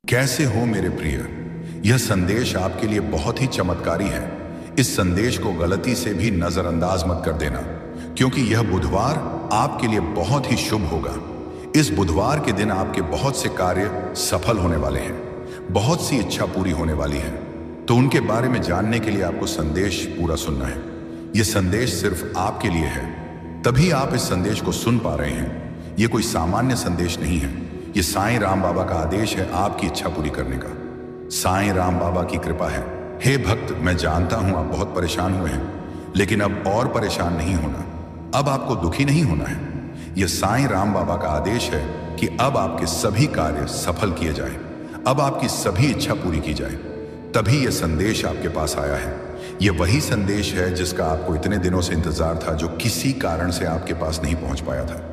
कैसे हो मेरे प्रिय। यह संदेश आपके लिए बहुत ही चमत्कारी है। इस संदेश को गलती से भी नजरअंदाज मत कर देना, क्योंकि यह बुधवार आपके लिए बहुत ही शुभ होगा। इस बुधवार के दिन आपके बहुत से कार्य सफल होने वाले हैं, बहुत सी इच्छा पूरी होने वाली है। तो उनके बारे में जानने के लिए आपको संदेश पूरा सुनना है। यह संदेश सिर्फ आपके लिए है, तभी आप इस संदेश को सुन पा रहे हैं। यह कोई सामान्य संदेश नहीं है, ये साईं राम बाबा का आदेश है आपकी इच्छा पूरी करने का। साईं राम बाबा की कृपा है। हे भक्त, मैं जानता हूं आप बहुत परेशान हुए हैं, लेकिन अब और परेशान नहीं होना। अब आपको दुखी नहीं होना है। यह साईं राम बाबा का आदेश है कि अब आपके सभी कार्य सफल किए जाएं, अब आपकी सभी इच्छा पूरी की जाए। तभी यह संदेश आपके पास आया है। यह वही संदेश है जिसका आपको इतने दिनों से इंतजार था, जो किसी कारण से आपके पास नहीं पहुंच पाया था।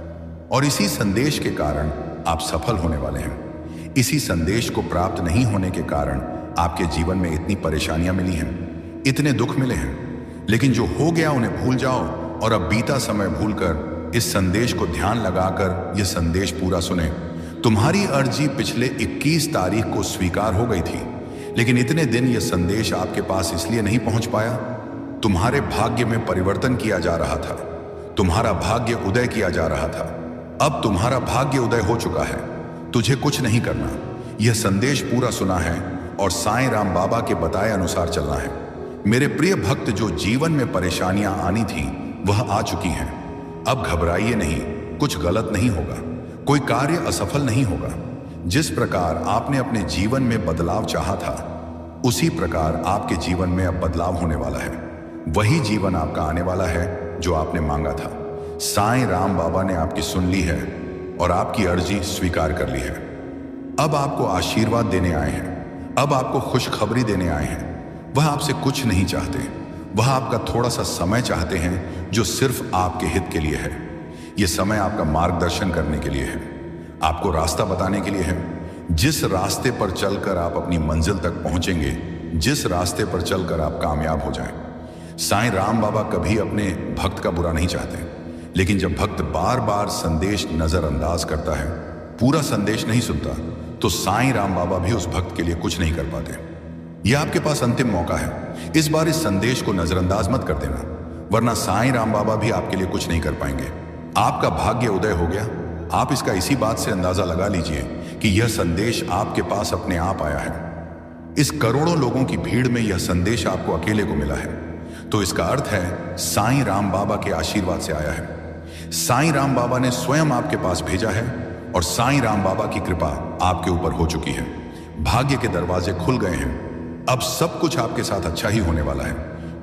और इसी संदेश के कारण आप सफल होने वाले हैं। इसी संदेश को प्राप्त नहीं होने के कारण आपके जीवन में इतनी परेशानियां मिली हैं, इतने दुख मिले हैं। लेकिन जो हो गया उन्हें भूल जाओ और अब बीता समय भूलकर इस संदेश को ध्यान लगाकर यह संदेश पूरा सुने। तुम्हारी अर्जी पिछले 21 तारीख को स्वीकार हो गई थी, लेकिन इतने दिन यह संदेश आपके पास इसलिए नहीं पहुंच पाया। तुम्हारे भाग्य में परिवर्तन किया जा रहा था, तुम्हारा भाग्य उदय किया जा रहा था। अब तुम्हारा भाग्य उदय हो चुका है, तुझे कुछ नहीं करना। यह संदेश पूरा सुना है और साईं राम बाबा के बताए अनुसार चलना है। मेरे प्रिय भक्त, जो जीवन में परेशानियां आनी थी वह आ चुकी हैं। अब घबराइए नहीं, कुछ गलत नहीं होगा, कोई कार्य असफल नहीं होगा। जिस प्रकार आपने अपने जीवन में बदलाव चाहा था, उसी प्रकार आपके जीवन में अब बदलाव होने वाला है। वही जीवन आपका आने वाला है जो आपने मांगा था। साईं राम बाबा ने आपकी सुन ली है और आपकी अर्जी स्वीकार कर ली है। अब आपको आशीर्वाद देने आए हैं, अब आपको खुशखबरी देने आए हैं। वह आपसे कुछ नहीं चाहते, वह आपका थोड़ा सा समय चाहते हैं, जो सिर्फ आपके हित के लिए है। यह समय आपका मार्गदर्शन करने के लिए है, आपको रास्ता बताने के लिए है। जिस रास्ते पर चलकर आप अपनी मंजिल तक पहुंचेंगे, जिस रास्ते पर चलकर आप कामयाब हो जाएं। साईं राम बाबा कभी अपने भक्त का बुरा नहीं चाहते, लेकिन जब भक्त बार बार संदेश नजरअंदाज करता है, पूरा संदेश नहीं सुनता, तो साईं राम बाबा भी उस भक्त के लिए कुछ नहीं कर पाते। यह आपके पास अंतिम मौका है। इस बार इस संदेश को नजरअंदाज मत कर देना, वरना साईं राम बाबा भी आपके लिए कुछ नहीं कर पाएंगे। आपका भाग्य उदय हो गया। आप इसका इसी बात से अंदाजा लगा लीजिए कि यह संदेश आपके पास अपने आप आया है। इस करोड़ों लोगों की भीड़ में यह संदेश आपको अकेले को मिला है, तो इसका अर्थ है साईं राम बाबा के आशीर्वाद से आया है। साईं राम बाबा ने स्वयं आपके पास भेजा है और साईं राम बाबा की कृपा आपके ऊपर हो चुकी है। भाग्य के दरवाजे खुल गए हैं। अब सब कुछ आपके साथ अच्छा ही होने वाला है,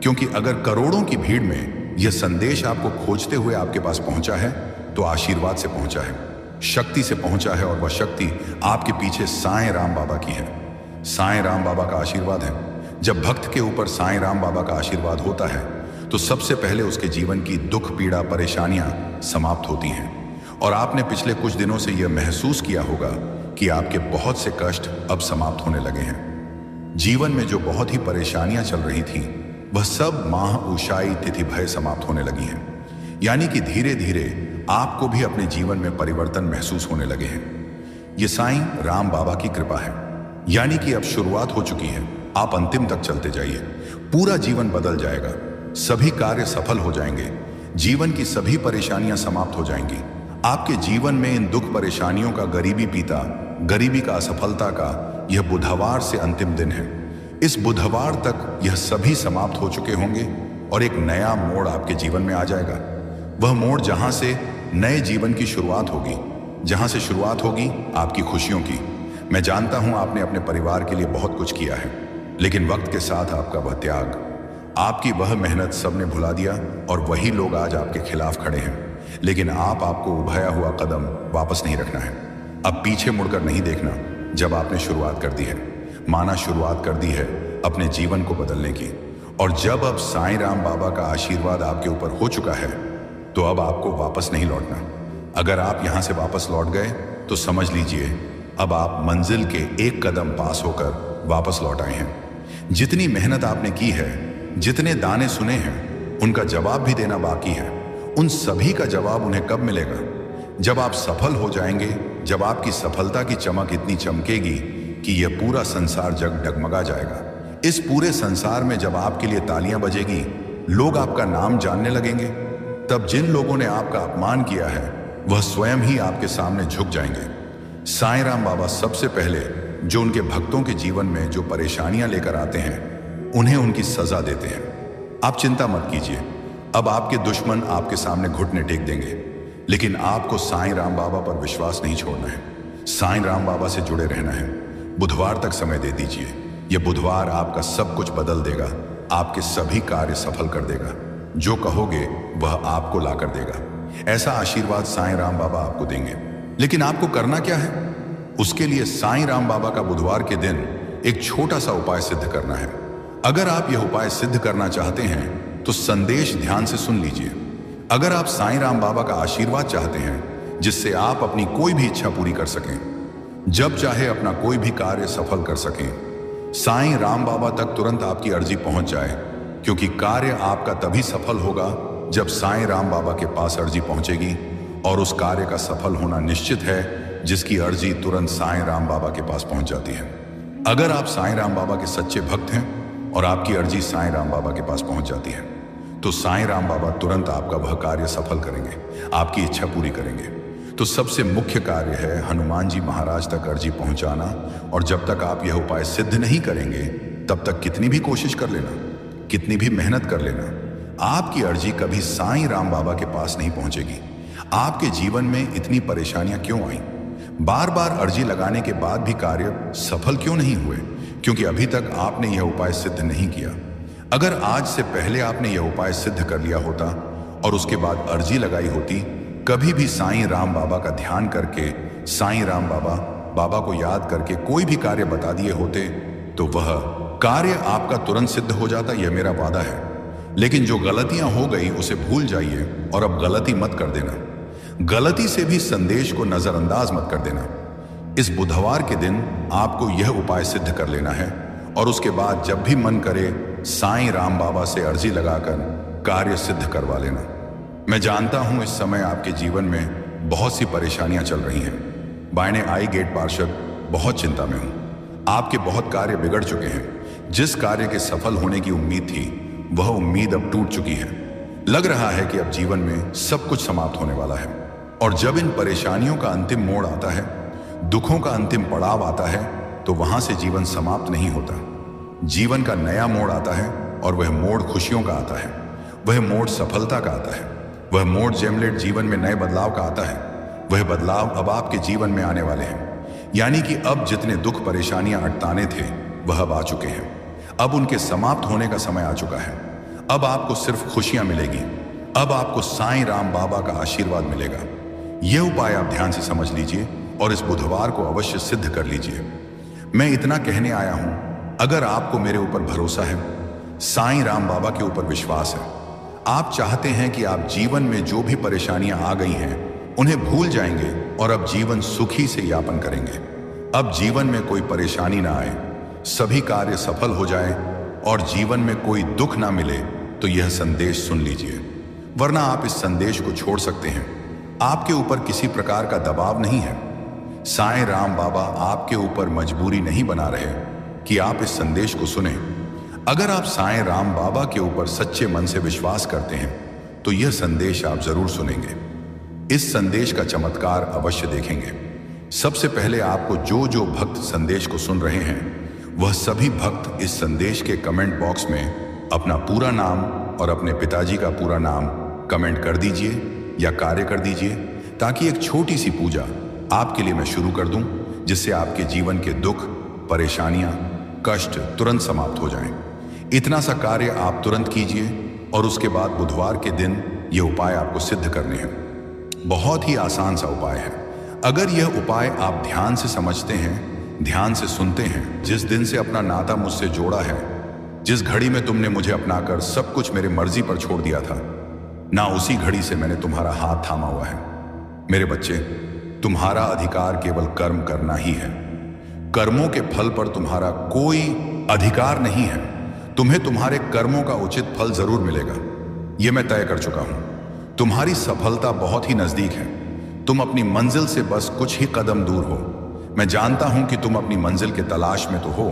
क्योंकि अगर करोड़ों की भीड़ में यह संदेश आपको खोजते हुए आपके पास पहुंचा है, तो आशीर्वाद से पहुंचा है, शक्ति से पहुंचा है, और वह शक्ति आपके पीछे साईं राम बाबा की है। साईं राम बाबा का आशीर्वाद है। जब भक्त के ऊपर साईं राम बाबा का आशीर्वाद होता है, तो सबसे पहले उसके जीवन की दुख, पीड़ा, परेशानियां समाप्त होती हैं। और आपने पिछले कुछ दिनों से यह महसूस किया होगा कि आपके बहुत से कष्ट अब समाप्त होने लगे हैं। जीवन में जो बहुत ही परेशानियां चल रही थीं, वह सब माह उषाई तिथि भय समाप्त होने लगी हैं। यानी कि धीरे धीरे आपको भी अपने जीवन में परिवर्तन महसूस होने लगे हैं। यह साईं राम बाबा की कृपा है। यानी कि अब शुरुआत हो चुकी है। आप अंतिम तक चलते जाइए, पूरा जीवन बदल जाएगा, सभी कार्य सफल हो जाएंगे, जीवन की सभी परेशानियां समाप्त हो जाएंगी। आपके जीवन में इन दुख परेशानियों का, गरीबी पीता, गरीबी का, असफलता का यह बुधवार से अंतिम दिन है। इस बुधवार तक यह सभी समाप्त हो चुके होंगे और एक नया मोड़ आपके जीवन में आ जाएगा। वह मोड़ जहां से नए जीवन की शुरुआत होगी, जहां से शुरुआत होगी आपकी खुशियों की। मैं जानता हूं आपने अपने परिवार के लिए बहुत कुछ किया है, लेकिन वक्त के साथ आपका वह त्याग, आपकी वह मेहनत सबने भुला दिया, और वही लोग आज आपके खिलाफ खड़े हैं। लेकिन आपको उभाया हुआ कदम वापस नहीं रखना है। अब पीछे मुड़कर नहीं देखना। जब आपने शुरुआत कर दी है, माना शुरुआत कर दी है अपने जीवन को बदलने की, और जब अब साईं राम बाबा का आशीर्वाद आपके ऊपर हो चुका है, तो अब आपको वापस नहीं लौटना। अगर आप यहां से वापस लौट गए, तो समझ लीजिए अब आप मंजिल के एक कदम पास होकर वापस लौट आए हैं। जितनी मेहनत आपने की है, जितने दाने सुने हैं, उनका जवाब भी देना बाकी है। उन सभी का जवाब उन्हें कब मिलेगा? जब आप सफल हो जाएंगे, जब आपकी सफलता की चमक इतनी चमकेगी कि यह पूरा संसार डगमगा जाएगा। इस पूरे संसार में जब आपके लिए तालियां बजेगी, लोग आपका नाम जानने लगेंगे, तब जिन लोगों ने आपका अपमान किया है वह स्वयं ही आपके सामने झुक जाएंगे। साईं राम बाबा सबसे पहले जो उनके भक्तों के जीवन में जो परेशानियां लेकर आते हैं, उन्हें उनकी सजा देते हैं। आप चिंता मत कीजिए, अब आपके दुश्मन आपके सामने घुटने टेक देंगे, लेकिन आपको साईं राम बाबा पर विश्वास नहीं छोड़ना है। साईं राम बाबा से जुड़े रहना है। बुधवार तक समय दे दीजिए। यह बुधवार आपका सब कुछ बदल देगा, आपके सभी कार्य सफल कर देगा। जो कहोगे वह आपको ला कर देगा। ऐसा आशीर्वाद साईं राम बाबा आपको देंगे। लेकिन आपको करना क्या है? उसके लिए साईं राम बाबा का बुधवार के दिन एक छोटा सा उपाय सिद्ध करना है। अगर आप यह उपाय सिद्ध करना चाहते हैं तो संदेश ध्यान से सुन लीजिए। अगर आप साईं राम बाबा का आशीर्वाद चाहते हैं जिससे आप अपनी कोई भी इच्छा पूरी कर सकें, जब चाहे अपना कोई भी कार्य सफल कर सकें, साईं राम बाबा तक तुरंत आपकी अर्जी पहुंच जाए, क्योंकि कार्य आपका तभी सफल होगा जब साईं राम बाबा के पास अर्जी पहुंचेगी। और उस कार्य का सफल होना निश्चित है जिसकी अर्जी तुरंत साईं राम बाबा के पास पहुंच जाती है। अगर आप साईं राम बाबा के सच्चे भक्त हैं और आपकी अर्जी साईं राम बाबा के पास पहुंच जाती है, तो साईं राम बाबा तुरंत आपका वह कार्य सफल करेंगे, आपकी इच्छा पूरी करेंगे। तो सबसे मुख्य कार्य है हनुमान जी महाराज तक अर्जी पहुंचाना। और जब तक आप यह उपाय सिद्ध नहीं करेंगे, तब तक कितनी भी कोशिश कर लेना, कितनी भी मेहनत कर लेना, आपकी अर्जी कभी साईं राम बाबा के पास नहीं पहुंचेगी। आपके जीवन में इतनी परेशानियां क्यों आई? बार बार अर्जी लगाने के बाद भी कार्य सफल क्यों नहीं हुए? क्योंकि अभी तक आपने यह उपाय सिद्ध नहीं किया। अगर आज से पहले आपने यह उपाय सिद्ध कर लिया होता और उसके बाद अर्जी लगाई होती, कभी भी साईं राम बाबा का ध्यान करके, साईं राम बाबा को याद करके कोई भी कार्य बता दिए होते, तो वह कार्य आपका तुरंत सिद्ध हो जाता। यह मेरा वादा है। लेकिन जो गलतियां हो गई उसे भूल जाइए और अब गलती मत कर देना। गलती से भी संदेश को नजरअंदाज मत कर देना। इस बुधवार के दिन आपको यह उपाय सिद्ध कर लेना है और उसके बाद जब भी मन करे साईं राम बाबा से अर्जी लगाकर कार्य सिद्ध करवा लेना। मैं जानता हूं इस समय आपके जीवन में बहुत सी परेशानियां चल रही हैं। बायने आई गेट पार्षद बहुत चिंता में हूं। आपके बहुत कार्य बिगड़ चुके हैं। जिस कार्य के सफल होने की उम्मीद थी, वह उम्मीद अब टूट चुकी है। लग रहा है कि अब जीवन में सब कुछ समाप्त होने वाला है। और जब इन परेशानियों का अंतिम मोड़ आता है, दुखों का अंतिम पड़ाव आता है, तो वहां से जीवन समाप्त नहीं होता। जीवन का नया मोड़ आता है और वह मोड़ खुशियों का आता है, वह मोड़ सफलता का आता है, वह मोड़ जेमलेट जीवन में नए बदलाव का आता है। वह बदलाव अब आपके जीवन में आने वाले हैं। यानी कि अब जितने दुख परेशानियां अटताने थे, वह अब आ चुके हैं। अब उनके समाप्त होने का समय आ चुका है। अब आपको सिर्फ खुशियां मिलेगी। अब आपको साईं राम बाबा का आशीर्वाद मिलेगा। यह उपाय आप ध्यान से समझ लीजिए और इस बुधवार को अवश्य सिद्ध कर लीजिए। मैं इतना कहने आया हूं, अगर आपको मेरे ऊपर भरोसा है, साईं राम बाबा के ऊपर विश्वास है, आप चाहते हैं कि आप जीवन में जो भी परेशानियां आ गई हैं उन्हें भूल जाएंगे और अब जीवन सुखी से यापन करेंगे। अब जीवन में कोई परेशानी ना आए, सभी कार्य सफल हो जाए और जीवन में कोई दुख ना मिले, तो यह संदेश सुन लीजिए। वरना आप इस संदेश को छोड़ सकते हैं। आपके ऊपर किसी प्रकार का दबाव नहीं है। साईं राम बाबा आपके ऊपर मजबूरी नहीं बना रहे कि आप इस संदेश को सुने। अगर आप साईं राम बाबा के ऊपर सच्चे मन से विश्वास करते हैं, तो यह संदेश आप जरूर सुनेंगे। इस संदेश का चमत्कार अवश्य देखेंगे। सबसे पहले आपको जो भक्त संदेश को सुन रहे हैं, वह सभी भक्त इस संदेश के कमेंट बॉक्स में अपना पूरा नाम और अपने पिताजी का पूरा नाम कमेंट कर दीजिए या कार्य कर दीजिए, ताकि एक छोटी सी पूजा आपके लिए मैं शुरू कर दूं, जिससे आपके जीवन के दुख, परेशानियां, कष्ट तुरंत समाप्त हो जाएं। इतना सा कार्य आप तुरंत कीजिए और उसके बाद बुधवार के दिन यह उपाय आपको सिद्ध करने हैं। बहुत ही आसान सा उपाय है। अगर यह उपाय आप ध्यान से समझते हैं, ध्यान से सुनते हैं, जिस दिन से अपना नाता मुझसे जोड़ा है, जिस घड़ी में तुमने मुझे अपनाकर सब कुछ मेरे मर्जी पर छोड़ दिया था, ना उसी घड़ी से मैंने तुम्हारा हाथ थामा हुआ है। मेरे बच्चे, तुम्हारा अधिकार केवल कर्म करना ही है। कर्मों के फल पर तुम्हारा कोई अधिकार नहीं है। तुम्हें तुम्हारे कर्मों का उचित फल जरूर मिलेगा, यह मैं तय कर चुका हूं। तुम्हारी सफलता बहुत ही नजदीक है। तुम अपनी मंजिल से बस कुछ ही कदम दूर हो। मैं जानता हूं कि तुम अपनी मंजिल के तलाश में तो हो,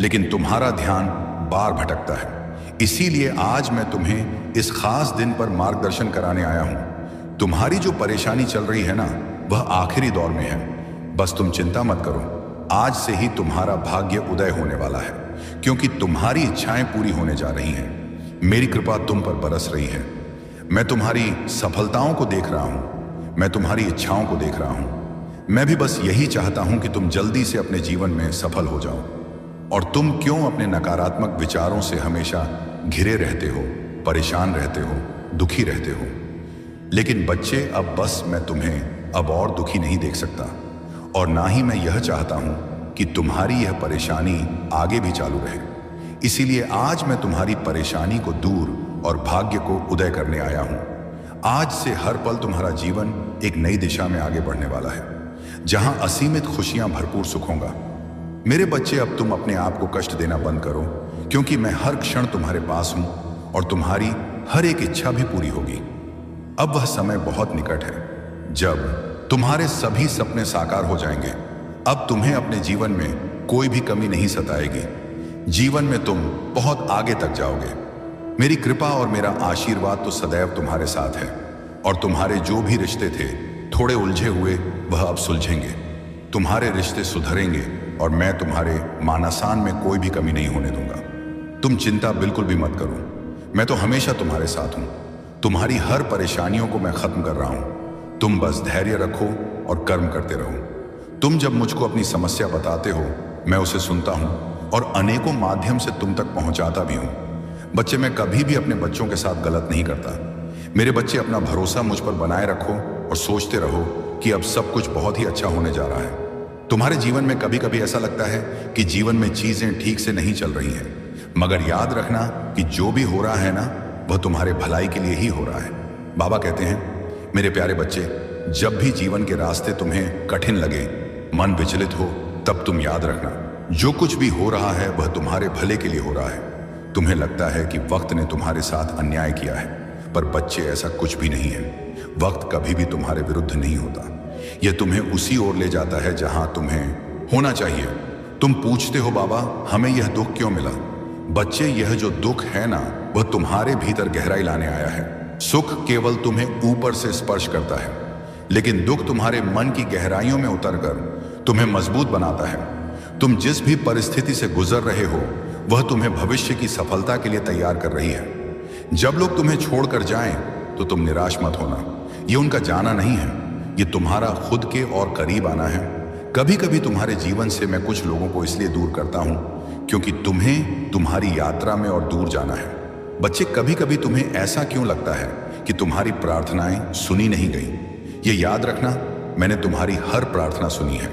लेकिन तुम्हारा ध्यान बार भटकता है। इसीलिए आज मैं तुम्हें इस खास दिन पर मार्गदर्शन कराने आया हूं। तुम्हारी जो परेशानी चल रही है ना, वह आखिरी दौर में है। बस तुम चिंता मत करो, आज से ही तुम्हारा भाग्य उदय होने वाला है, क्योंकि तुम्हारी इच्छाएं पूरी होने जा रही हैं। मेरी कृपा तुम पर बरस रही है। मैं तुम्हारी सफलताओं को देख रहा हूं, मैं तुम्हारी इच्छाओं को देख रहा हूं। मैं भी बस यही चाहता हूं कि तुम जल्दी से अपने जीवन में सफल हो जाओ। और तुम क्यों अपने नकारात्मक विचारों से हमेशा घिरे रहते हो, परेशान रहते हो, दुखी रहते हो? लेकिन बच्चे, अब बस मैं तुम्हें अब और दुखी नहीं देख सकता, और ना ही मैं यह चाहता हूं कि तुम्हारी यह परेशानी आगे भी चालू रहे। इसीलिए आज मैं तुम्हारी परेशानी को दूर और भाग्य को उदय करने आया हूं। आज से हर पल तुम्हारा जीवन एक नई दिशा में आगे बढ़ने वाला है, जहां असीमित खुशियां भरपूर सुख होगा। मेरे बच्चे, अब तुम अपने आप को कष्ट देना बंद करो, क्योंकि मैं हर क्षण तुम्हारे पास हूं और तुम्हारी हर एक इच्छा भी पूरी होगी। अब वह समय बहुत निकट है जब तुम्हारे सभी सपने साकार हो जाएंगे। अब तुम्हें अपने जीवन में कोई भी कमी नहीं सताएगी। जीवन में तुम बहुत आगे तक जाओगे। मेरी कृपा और मेरा आशीर्वाद तो सदैव तुम्हारे साथ है, और तुम्हारे जो भी रिश्ते थे थोड़े उलझे हुए, वह अब सुलझेंगे। तुम्हारे रिश्ते सुधरेंगे और मैं तुम्हारे मानासान में कोई भी कमी नहीं होने दूंगा। तुम चिंता बिल्कुल भी मत करो, मैं तो हमेशा तुम्हारे साथ हूं। तुम्हारी हर परेशानियों को मैं खत्म कर रहा हूं। तुम बस धैर्य रखो और कर्म करते रहो। तुम जब मुझको अपनी समस्या बताते हो, मैं उसे सुनता हूं और अनेकों माध्यम से तुम तक पहुंचाता भी हूं। बच्चे, मैं कभी भी अपने बच्चों के साथ गलत नहीं करता। मेरे बच्चे, अपना भरोसा मुझ पर बनाए रखो और सोचते रहो कि अब सब कुछ बहुत ही अच्छा होने जा रहा है। तुम्हारे जीवन में कभी कभी ऐसा लगता है कि जीवन में चीजें ठीक से नहीं चल रही हैं, मगर याद रखना कि जो भी हो रहा है ना, वह तुम्हारे भलाई के लिए ही हो रहा है। बाबा कहते हैं, मेरे प्यारे बच्चे, जब भी जीवन के रास्ते तुम्हें कठिन लगे, मन विचलित हो, तब तुम याद रखना, जो कुछ भी हो रहा है वह तुम्हारे भले के लिए हो रहा है। तुम्हें लगता है कि वक्त ने तुम्हारे साथ अन्याय किया है, पर बच्चे, ऐसा कुछ भी नहीं है। वक्त कभी भी तुम्हारे विरुद्ध नहीं होता। यह तुम्हें उसी ओर ले जाता है जहां तुम्हें होना चाहिए। तुम पूछते हो, बाबा हमें यह दुख क्यों मिला? बच्चे, यह जो दुख है ना, वह तुम्हारे भीतर गहराई लाने आया है। सुख केवल तुम्हें ऊपर से स्पर्श करता है, लेकिन दुख तुम्हारे मन की गहराइयों में उतरकर तुम्हें मजबूत बनाता है। तुम जिस भी परिस्थिति से गुजर रहे हो, वह तुम्हें भविष्य की सफलता के लिए तैयार कर रही है। जब लोग तुम्हें छोड़कर जाएं, तो तुम निराश मत होना। ये उनका जाना नहीं है, ये तुम्हारा खुद के और करीब आना है। कभी कभी तुम्हारे जीवन से मैं कुछ लोगों को इसलिए दूर करता हूं क्योंकि तुम्हें तुम्हारी यात्रा में और दूर जाना है। बच्चे, कभी कभी तुम्हें ऐसा क्यों लगता है कि तुम्हारी प्रार्थनाएं सुनी नहीं गई? ये याद रखना, मैंने तुम्हारी हर प्रार्थना सुनी है।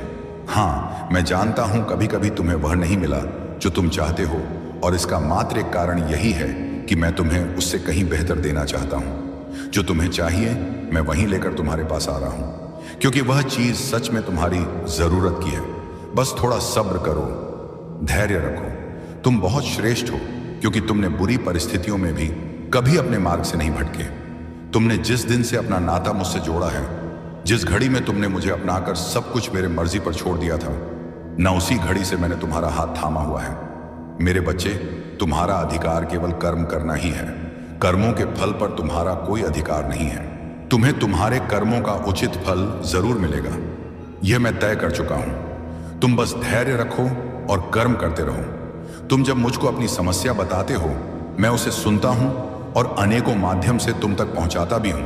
हाँ, मैं जानता हूं कभी कभी तुम्हें वह नहीं मिला जो तुम चाहते हो, और इसका मात्र एक कारण यही है कि मैं तुम्हें उससे कहीं बेहतर देना चाहता हूं। जो तुम्हें चाहिए, मैं वहीं लेकर तुम्हारे पास आ रहा हूं, क्योंकि वह चीज सच में तुम्हारी जरूरत की है। बस थोड़ा सब्र करो, धैर्य रखो। तुम बहुत श्रेष्ठ हो, क्योंकि तुमने बुरी परिस्थितियों में भी कभी अपने मार्ग से नहीं भटके। तुमने जिस दिन से अपना नाता मुझसे जोड़ा है, जिस घड़ी में तुमने मुझे अपनाकर सब कुछ मेरे मर्जी पर छोड़ दिया था, न उसी घड़ी से मैंने तुम्हारा हाथ थामा हुआ है। मेरे बच्चे, तुम्हारा अधिकार केवल कर्म करना ही है। कर्मों के फल पर तुम्हारा कोई अधिकार नहीं है। तुम्हें तुम्हारे कर्मों का उचित फल जरूर मिलेगा, यह मैं तय कर चुका हूं। तुम बस धैर्य रखो और कर्म करते रहो। तुम जब मुझको अपनी समस्या बताते हो, मैं उसे सुनता हूं और अनेकों माध्यम से तुम तक पहुंचाता भी हूं।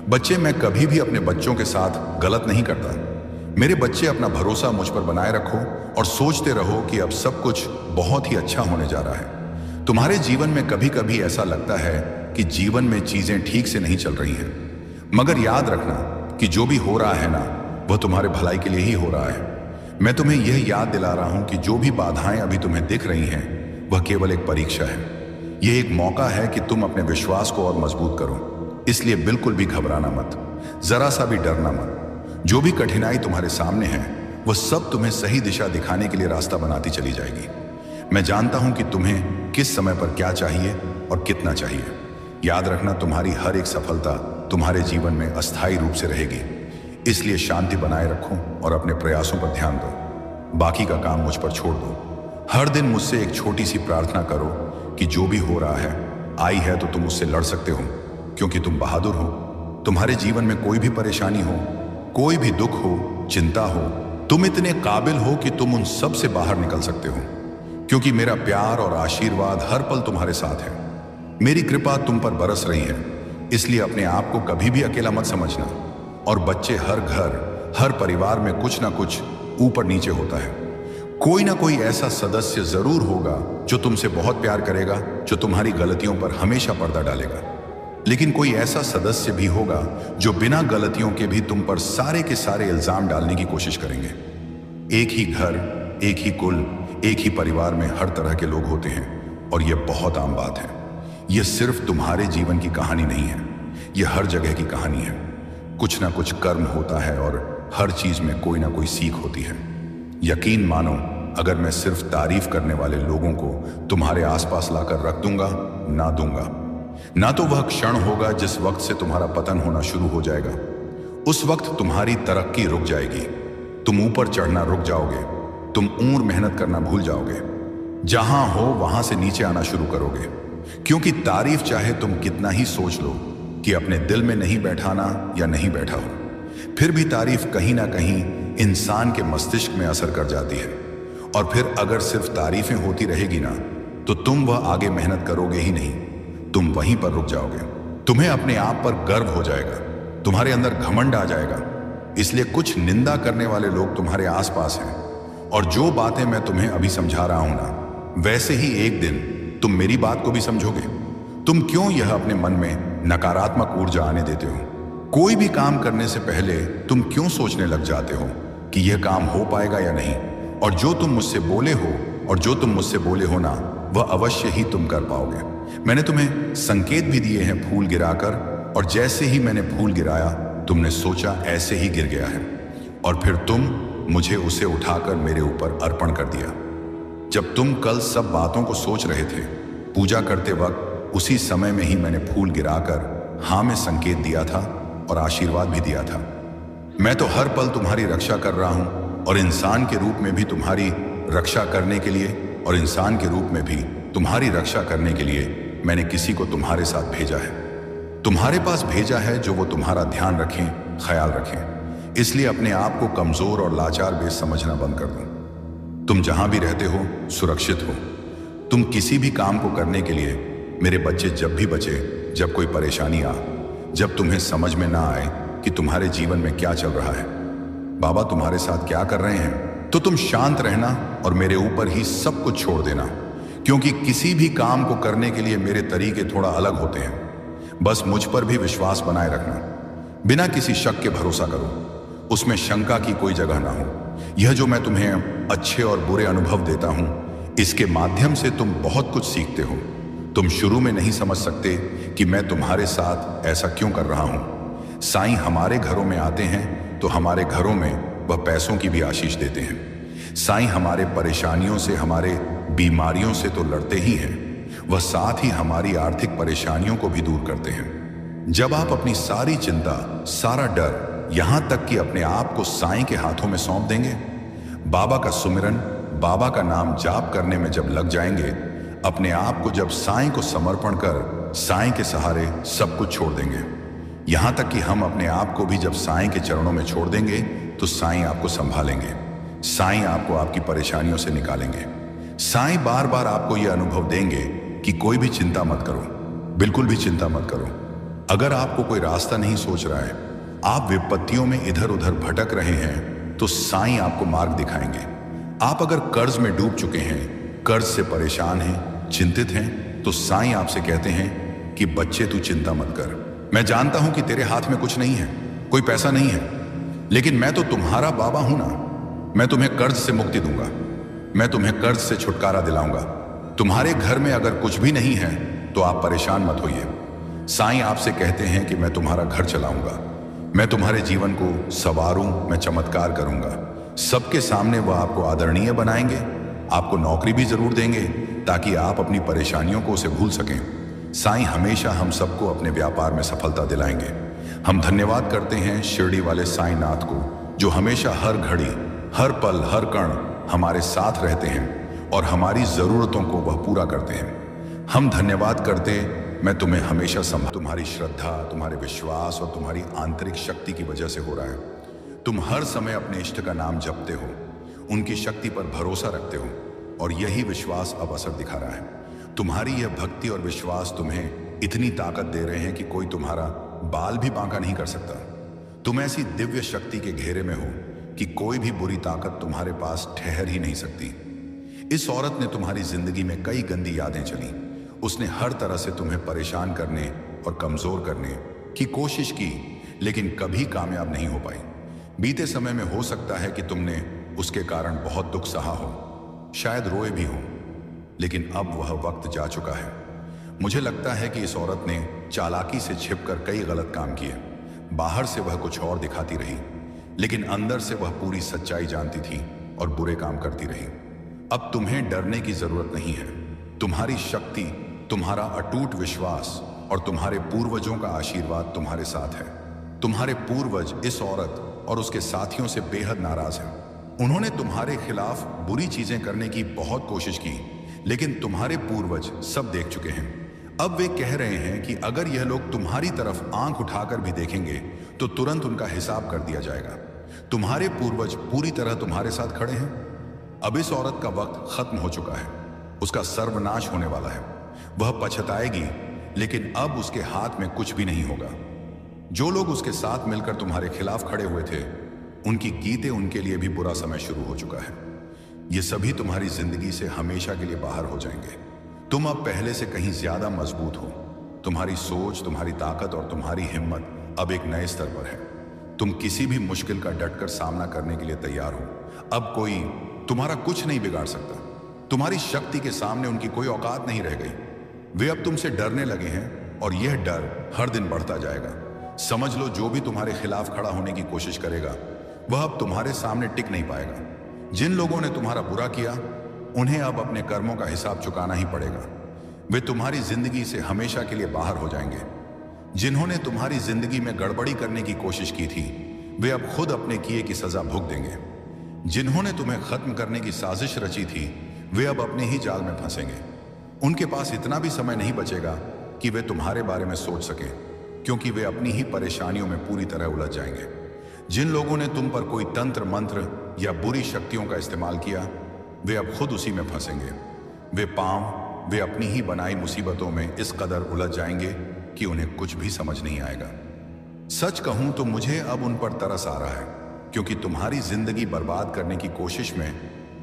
बच्चे, मैं कभी भी अपने बच्चों के साथ गलत नहीं करता। मेरे बच्चे, अपना भरोसा मुझ पर बनाए रखो और सोचते रहो कि अब सब कुछ बहुत ही अच्छा होने जा रहा है। तुम्हारे जीवन में कभी कभी ऐसा लगता है कि जीवन में चीजें ठीक से नहीं चल रही हैं, मगर याद रखना कि जो भी हो रहा है ना, वह तुम्हारे भलाई के लिए ही हो रहा है। मैं तुम्हें यह याद दिला रहा हूं कि जो भी बाधाएं अभी तुम्हें दिख रही हैं, वह केवल एक परीक्षा है। यह एक मौका है कि तुम अपने विश्वास को और मजबूत करो। इसलिए बिल्कुल भी घबराना मत, जरा सा भी डरना मत। जो भी कठिनाई तुम्हारे सामने है, वह सब तुम्हें सही दिशा दिखाने के लिए रास्ता बनाती चली जाएगी। मैं जानता हूं कि तुम्हें किस समय पर क्या चाहिए और कितना चाहिए। याद रखना, तुम्हारी हर एक सफलता तुम्हारे जीवन में अस्थायी रूप से रहेगी। इसलिए शांति बनाए रखो और अपने प्रयासों पर ध्यान दो। बाकी का काम मुझ पर छोड़ दो। हर दिन मुझसे एक छोटी सी प्रार्थना करो कि जो भी हो रहा है, आई है तो तुम उससे लड़ सकते हो, क्योंकि तुम बहादुर हो। तुम्हारे जीवन में कोई भी परेशानी हो, कोई भी दुख हो, चिंता हो, तुम इतने काबिल हो कि तुम उन सब से बाहर निकल सकते हो, क्योंकि मेरा प्यार और आशीर्वाद हर पल तुम्हारे साथ है। मेरी कृपा तुम पर बरस रही है, इसलिए अपने आप को कभी भी अकेला मत समझना। और बच्चे, हर घर, हर परिवार में कुछ ना कुछ ऊपर नीचे होता है। कोई ना कोई ऐसा सदस्य जरूर होगा जो तुमसे बहुत प्यार करेगा, जो तुम्हारी गलतियों पर हमेशा पर्दा डालेगा। लेकिन कोई ऐसा सदस्य भी होगा जो बिना गलतियों के भी तुम पर सारे के सारे इल्जाम डालने की कोशिश करेंगे। एक ही घर, एक ही कुल, एक ही परिवार में हर तरह के लोग होते हैं, और यह बहुत आम बात है। यह सिर्फ तुम्हारे जीवन की कहानी नहीं है, यह हर जगह की कहानी है। कुछ ना कुछ कर्म होता है और हर चीज में कोई ना कोई सीख होती है। यकीन मानो, अगर मैं सिर्फ तारीफ करने वाले लोगों को तुम्हारे आसपास लाकर रख दूंगा, ना तो वह क्षण होगा जिस वक्त से तुम्हारा पतन होना शुरू हो जाएगा। उस वक्त तुम्हारी तरक्की रुक जाएगी, तुम ऊपर चढ़ना रुक जाओगे, तुम और मेहनत करना भूल जाओगे। जहां हो वहां से नीचे आना शुरू करोगे, क्योंकि तारीफ चाहे तुम कितना ही सोच लो कि अपने दिल में नहीं बैठाना या नहीं बैठा हो, फिर भी तारीफ कहीं ना कहीं इंसान के मस्तिष्क में असर कर जाती है। और फिर अगर सिर्फ तारीफें होती रहेगी ना, तो तुम वह आगे मेहनत करोगे ही नहीं, तुम वहीं पर रुक जाओगे। तुम्हें अपने आप पर गर्व हो जाएगा, तुम्हारे अंदर घमंड आ जाएगा। इसलिए कुछ निंदा करने वाले लोग तुम्हारे आसपास हैं, और जो बातें मैं तुम्हें अभी समझा रहा हूं ना, वैसे ही एक दिन तुम मेरी बात को भी समझोगे। तुम क्यों यह अपने मन में नकारात्मक ऊर्जा आने देते हो? कोई भी काम करने से पहले तुम क्यों सोचने लग जाते हो कि यह काम हो पाएगा या नहीं? और जो तुम मुझसे बोले हो ना, वह अवश्य ही तुम कर पाओगे। मैंने तुम्हें संकेत भी दिए हैं फूल गिराकर, और जैसे ही मैंने फूल गिराया, तुमने सोचा ऐसे ही गिर गया है, और फिर तुम मुझे उसे उठाकर मेरे ऊपर अर्पण कर दिया। जब तुम कल सब बातों को सोच रहे थे, पूजा करते वक्त, उसी समय में ही मैंने फूल गिराकर हाँ में संकेत दिया था और आशीर्वाद भी दिया था। मैं तो हर पल तुम्हारी रक्षा कर रहा हूं, और इंसान के रूप में भी तुम्हारी रक्षा करने के लिए मैंने किसी को तुम्हारे साथ भेजा है, तुम्हारे पास भेजा है, जो वो तुम्हारा ध्यान रखें, ख्याल रखें। इसलिए अपने आप को कमजोर और लाचार बेस समझना बंद कर दो। तुम जहां भी रहते हो, सुरक्षित हो। तुम किसी भी काम को करने के लिए, मेरे बच्चे, जब भी बचे, जब कोई परेशानी आ, जब तुम्हें समझ में ना आए कि तुम्हारे जीवन में क्या चल रहा है, बाबा तुम्हारे साथ क्या कर रहे हैं, तो तुम शांत रहना और मेरे ऊपर ही सब कुछ छोड़ देना, क्योंकि किसी भी काम को करने के लिए मेरे तरीके थोड़ा अलग होते हैं। बस मुझ पर भी विश्वास बनाए रखना, बिना किसी शक के भरोसा करो, उसमें शंका की कोई जगह ना हो। यह जो मैं तुम्हें अच्छे और बुरे अनुभव देता हूं, इसके माध्यम से तुम बहुत कुछ सीखते हो। तुम शुरू में नहीं समझ सकते कि मैं तुम्हारे साथ ऐसा क्यों कर रहा हूं। साईं हमारे घरों में आते हैं तो हमारे घरों में वह पैसों की भी आशीष देते हैं। साईं हमारे परेशानियों से, हमारे बीमारियों से तो लड़ते ही हैं, वह साथ ही हमारी आर्थिक परेशानियों को भी दूर करते हैं। जब आप अपनी सारी चिंता, सारा डर, यहां तक कि अपने आप को साईं के हाथों में सौंप देंगे, बाबा का सुमिरन, बाबा का नाम जाप करने में जब लग जाएंगे, अपने आप को जब साईं को समर्पण कर साईं के सहारे सब कुछ छोड़ देंगे, यहां तक कि हम अपने आप को भी जब साईं के चरणों में छोड़ देंगे, तो साईं आपको संभालेंगे, साईं आपको आपकी परेशानियों से निकालेंगे। साईं बार बार आपको यह अनुभव देंगे कि कोई भी चिंता मत करो, बिल्कुल भी चिंता मत करो। अगर आपको कोई रास्ता नहीं सोच रहा है, आप विपत्तियों में इधर उधर भटक रहे हैं, तो साईं आपको मार्ग दिखाएंगे। आप अगर कर्ज में डूब चुके हैं, कर्ज से परेशान हैं, चिंतित हैं, तो साईं आपसे कहते हैं कि बच्चे तू चिंता मत कर। मैं जानता हूं कि तेरे हाथ में कुछ नहीं है, कोई पैसा नहीं है, लेकिन मैं तो तुम्हारा बाबा हूं ना। मैं तुम्हें कर्ज से मुक्ति दूंगा, मैं तुम्हें कर्ज से छुटकारा दिलाऊंगा। तुम्हारे घर में अगर कुछ भी नहीं है तो आप परेशान मत होइए। साईं आपसे कहते हैं कि मैं तुम्हारा घर चलाऊंगा, मैं तुम्हारे जीवन को संवारूं, मैं चमत्कार करूंगा। सबके सामने वह आपको आदरणीय बनाएंगे, आपको नौकरी भी जरूर देंगे ताकि आप अपनी परेशानियों को उसे भूल सकें। साईं हमेशा हम सबको अपने व्यापार में सफलता दिलाएंगे। हम धन्यवाद करते हैं शिरडी वाले साईनाथ को, जो हमेशा हर घड़ी, हर पल, हर कण हमारे साथ रहते हैं और हमारी ज़रूरतों को वह पूरा करते हैं। हम धन्यवाद करते, मैं तुम्हें हमेशा संभाल। तुम्हारी श्रद्धा, तुम्हारे विश्वास और तुम्हारी आंतरिक शक्ति की वजह से हो रहा है। तुम हर समय अपने इष्ट का नाम जपते हो, उनकी शक्ति पर भरोसा रखते हो और यही विश्वास अब असर दिखा रहा है। तुम्हारी यह भक्ति और विश्वास तुम्हें इतनी ताकत दे रहे हैं कि कोई तुम्हारा बाल भी बांका नहीं कर सकता। तुम ऐसी दिव्य शक्ति के घेरे में हो कि कोई भी बुरी ताकत तुम्हारे पास ठहर ही नहीं सकती। इस औरत ने तुम्हारी जिंदगी में कई गंदी यादें चली। उसने हर तरह से तुम्हें परेशान करने और कमजोर करने की कोशिश की, लेकिन कभी कामयाब नहीं हो पाई। बीते समय में हो सकता है कि तुमने उसके कारण बहुत दुख सहा हो, शायद रोए भी हो, लेकिन अब वह वक्त जा चुका है। मुझे लगता है कि इस औरत ने चालाकी से छिपकर कई गलत काम किए। बाहर से वह कुछ और दिखाती रही, लेकिन अंदर से वह पूरी सच्चाई जानती थी और बुरे काम करती रही। अब तुम्हें डरने की जरूरत नहीं है। तुम्हारी शक्ति, तुम्हारा अटूट विश्वास और तुम्हारे पूर्वजों का आशीर्वाद तुम्हारे साथ है। तुम्हारे पूर्वज इस औरत और उसके साथियों से बेहद नाराज हैं। उन्होंने तुम्हारे खिलाफ बुरी चीजें करने की बहुत कोशिश की, लेकिन तुम्हारे पूर्वज सब देख चुके हैं। अब वे कह रहे हैं कि अगर यह लोग तुम्हारी तरफ आंख उठाकर भी देखेंगे तो तुरंत उनका हिसाब कर दिया जाएगा। तुम्हारे पूर्वज पूरी तरह तुम्हारे साथ खड़े हैं। अब इस औरत का वक्त खत्म हो चुका है। उसका सर्वनाश होने वाला है। वह पछताएगी, लेकिन अब उसके हाथ में कुछ भी नहीं होगा। जो लोग उसके साथ मिलकर तुम्हारे खिलाफ खड़े हुए थे, उनकी गीते उनके लिए भी बुरा समय शुरू हो चुका है। ये सभी तुम्हारी जिंदगी से हमेशा के लिए बाहर हो जाएंगे। तुम अब पहले से कहीं ज्यादा मजबूत हो। तुम्हारी सोच, तुम्हारी ताकत और तुम्हारी हिम्मत अब एक नए स्तर पर है। तुम किसी भी मुश्किल का डटकर सामना करने के लिए तैयार हो। अब कोई तुम्हारा कुछ नहीं बिगाड़ सकता। तुम्हारी शक्ति के सामने उनकी कोई औकात नहीं रह गई। वे अब तुमसे डरने लगे हैं और यह डर हर दिन बढ़ता जाएगा। समझ लो, जो भी तुम्हारे खिलाफ खड़ा होने की कोशिश करेगा, वह अब तुम्हारे सामने टिक नहीं पाएगा। जिन लोगों ने तुम्हारा बुरा किया, उन्हें अब अपने कर्मों का हिसाब चुकाना ही पड़ेगा। वे तुम्हारी जिंदगी से हमेशा के लिए बाहर हो जाएंगे। जिन्होंने तुम्हारी जिंदगी में गड़बड़ी करने की कोशिश की थी, वे अब खुद अपने किए की सजा भुगत देंगे। जिन्होंने तुम्हें खत्म करने की साजिश रची थी, वे अब अपने ही जाल में फंसेंगे। उनके पास इतना भी समय नहीं बचेगा कि वे तुम्हारे बारे में सोच सकें, क्योंकि वे अपनी ही परेशानियों में पूरी तरह उलझ जाएंगे। जिन लोगों ने तुम पर कोई तंत्र मंत्र या बुरी शक्तियों का इस्तेमाल किया, वे अब खुद उसी में फंसेंगे। वे अपनी ही बनाई मुसीबतों में इस कदर उलझ जाएंगे कि उन्हें कुछ भी समझ नहीं आएगा। सच कहूं तो मुझे अब उन पर तरस आ रहा है, क्योंकि तुम्हारी जिंदगी बर्बाद करने की कोशिश में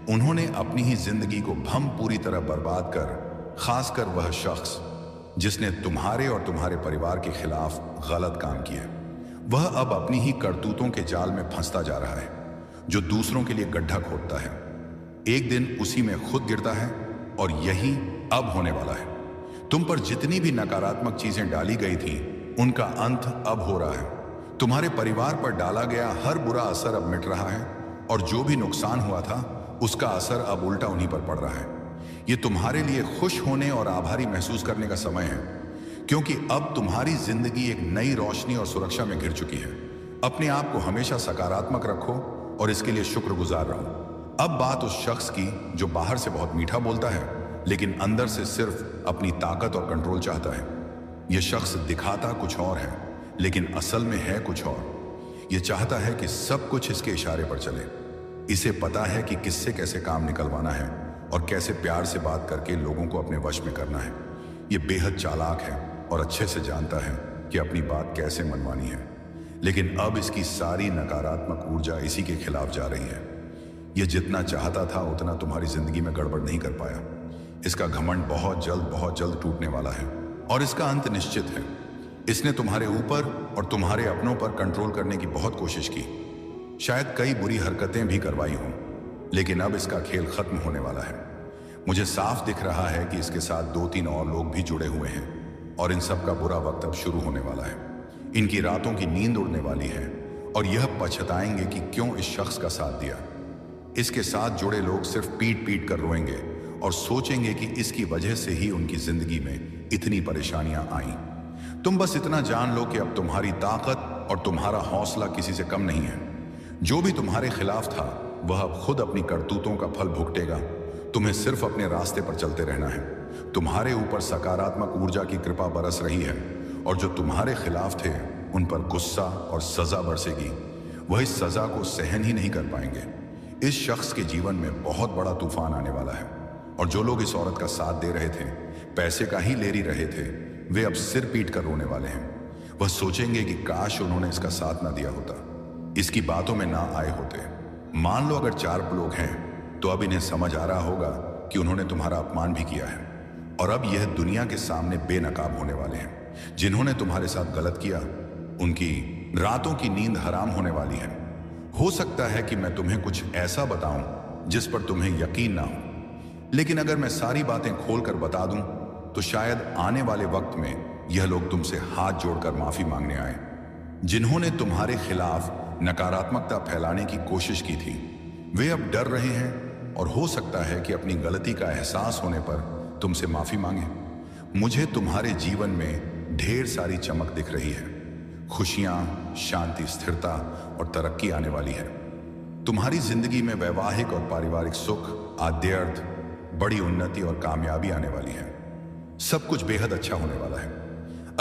उन्होंने अपनी ही जिंदगी को भम पूरी तरह बर्बाद कर, खासकर वह शख्स जिसने तुम्हारे और तुम्हारे परिवार के खिलाफ गलत काम किए, वह अब अपनी ही करतूतों के जाल में फंसता जा रहा है, जो दूसरों के लिए गड्ढा खोदता है, एक दिन उसी में खुद गिरता है। और यही अब होने वाला है। तुम पर जितनी भी नकारात्मक चीजें डाली गई थी, उनका अंत अब हो रहा है। तुम्हारे परिवार पर डाला गया हर बुरा असर अब मिट रहा है, और जो भी नुकसान हुआ था, उसका असर अब उल्टा उन्हीं पर पड़ रहा है। ये तुम्हारे लिए खुश होने और आभारी महसूस करने का समय है, क्योंकि अब तुम्हारी जिंदगी एक नई रोशनी और सुरक्षा में घिर चुकी है। अपने आप को हमेशा सकारात्मक रखो और इसके लिए शुक्रगुजार रहो। अब बात उस शख्स की जो बाहर से बहुत मीठा बोलता है, लेकिन अंदर से सिर्फ अपनी ताकत और कंट्रोल चाहता है। यह शख्स दिखाता कुछ और है, लेकिन असल में है कुछ और। यह चाहता है कि सब कुछ इसके इशारे पर चले। इसे पता है कि किससे कैसे काम निकलवाना है और कैसे प्यार से बात करके लोगों को अपने वश में करना है। यह बेहद चालाक है और अच्छे से जानता है कि अपनी बात कैसे मनवानी है, लेकिन अब इसकी सारी नकारात्मक ऊर्जा इसी के खिलाफ जा रही है। यह जितना चाहता था उतना तुम्हारी जिंदगी में गड़बड़ नहीं कर पाया। इसका घमंड बहुत जल्द टूटने वाला है और इसका अंत निश्चित है। इसने तुम्हारे ऊपर और तुम्हारे अपनों पर कंट्रोल करने की बहुत कोशिश की, शायद कई बुरी हरकतें भी करवाई हों, लेकिन अब इसका खेल खत्म होने वाला है। मुझे साफ दिख रहा है कि इसके साथ 2-3 और लोग भी जुड़े हुए हैं और इन सब का बुरा वक्त अब शुरू होने वाला है। इनकी रातों की नींद उड़ने वाली है और यह पछताएंगे कि क्यों इस शख्स का साथ दिया। इसके साथ जुड़े लोग सिर्फ पीट पीट कर रोएंगे और सोचेंगे कि इसकी वजह से ही उनकी जिंदगी में इतनी परेशानियां आईं। तुम बस इतना जान लो कि अब तुम्हारी ताकत और तुम्हारा हौसला किसी से कम नहीं है। जो भी तुम्हारे खिलाफ था वह अब खुद अपनी करतूतों का फल भुगतेगा। तुम्हें सिर्फ अपने रास्ते पर चलते रहना है। तुम्हारे ऊपर सकारात्मक ऊर्जा की कृपा बरस रही है और जो तुम्हारे खिलाफ थे उन पर गुस्सा और सजा बरसेगी। वह इस सजा को सहन ही नहीं कर पाएंगे। इस शख्स के जीवन में बहुत बड़ा तूफान आने वाला है और जो लोग इस औरत का साथ दे रहे थे, पैसे का ही लेरी रहे थे, वे अब सिर पीट कर रोने वाले हैं। वह सोचेंगे कि काश उन्होंने इसका साथ ना दिया होता, इसकी बातों में ना आए होते। मान लो अगर 4 लोग हैं तो अब इन्हें समझ आ रहा होगा कि उन्होंने तुम्हारा अपमान भी किया है और अब यह दुनिया के सामने बेनकाब होने वाले हैं। जिन्होंने तुम्हारे साथ गलत किया उनकी रातों की नींद हराम होने वाली है। हो सकता है कि मैं तुम्हें कुछ ऐसा बताऊं जिस पर तुम्हें यकीन ना हो, लेकिन अगर मैं सारी बातें खोलकर बता दूं तो शायद आने वाले वक्त में यह लोग तुमसे हाथ जोड़कर माफी मांगने आए। जिन्होंने तुम्हारे खिलाफ नकारात्मकता फैलाने की कोशिश की थी वे अब डर रहे हैं और हो सकता है कि अपनी गलती का एहसास होने पर तुमसे माफी मांगे। मुझे तुम्हारे जीवन में ढेर सारी चमक दिख रही है। खुशियां, शांति, स्थिरता और तरक्की आने वाली है। तुम्हारी जिंदगी में वैवाहिक और पारिवारिक सुख, आद्यर्थ, बड़ी उन्नति और कामयाबी आने वाली है। सब कुछ बेहद अच्छा होने वाला है।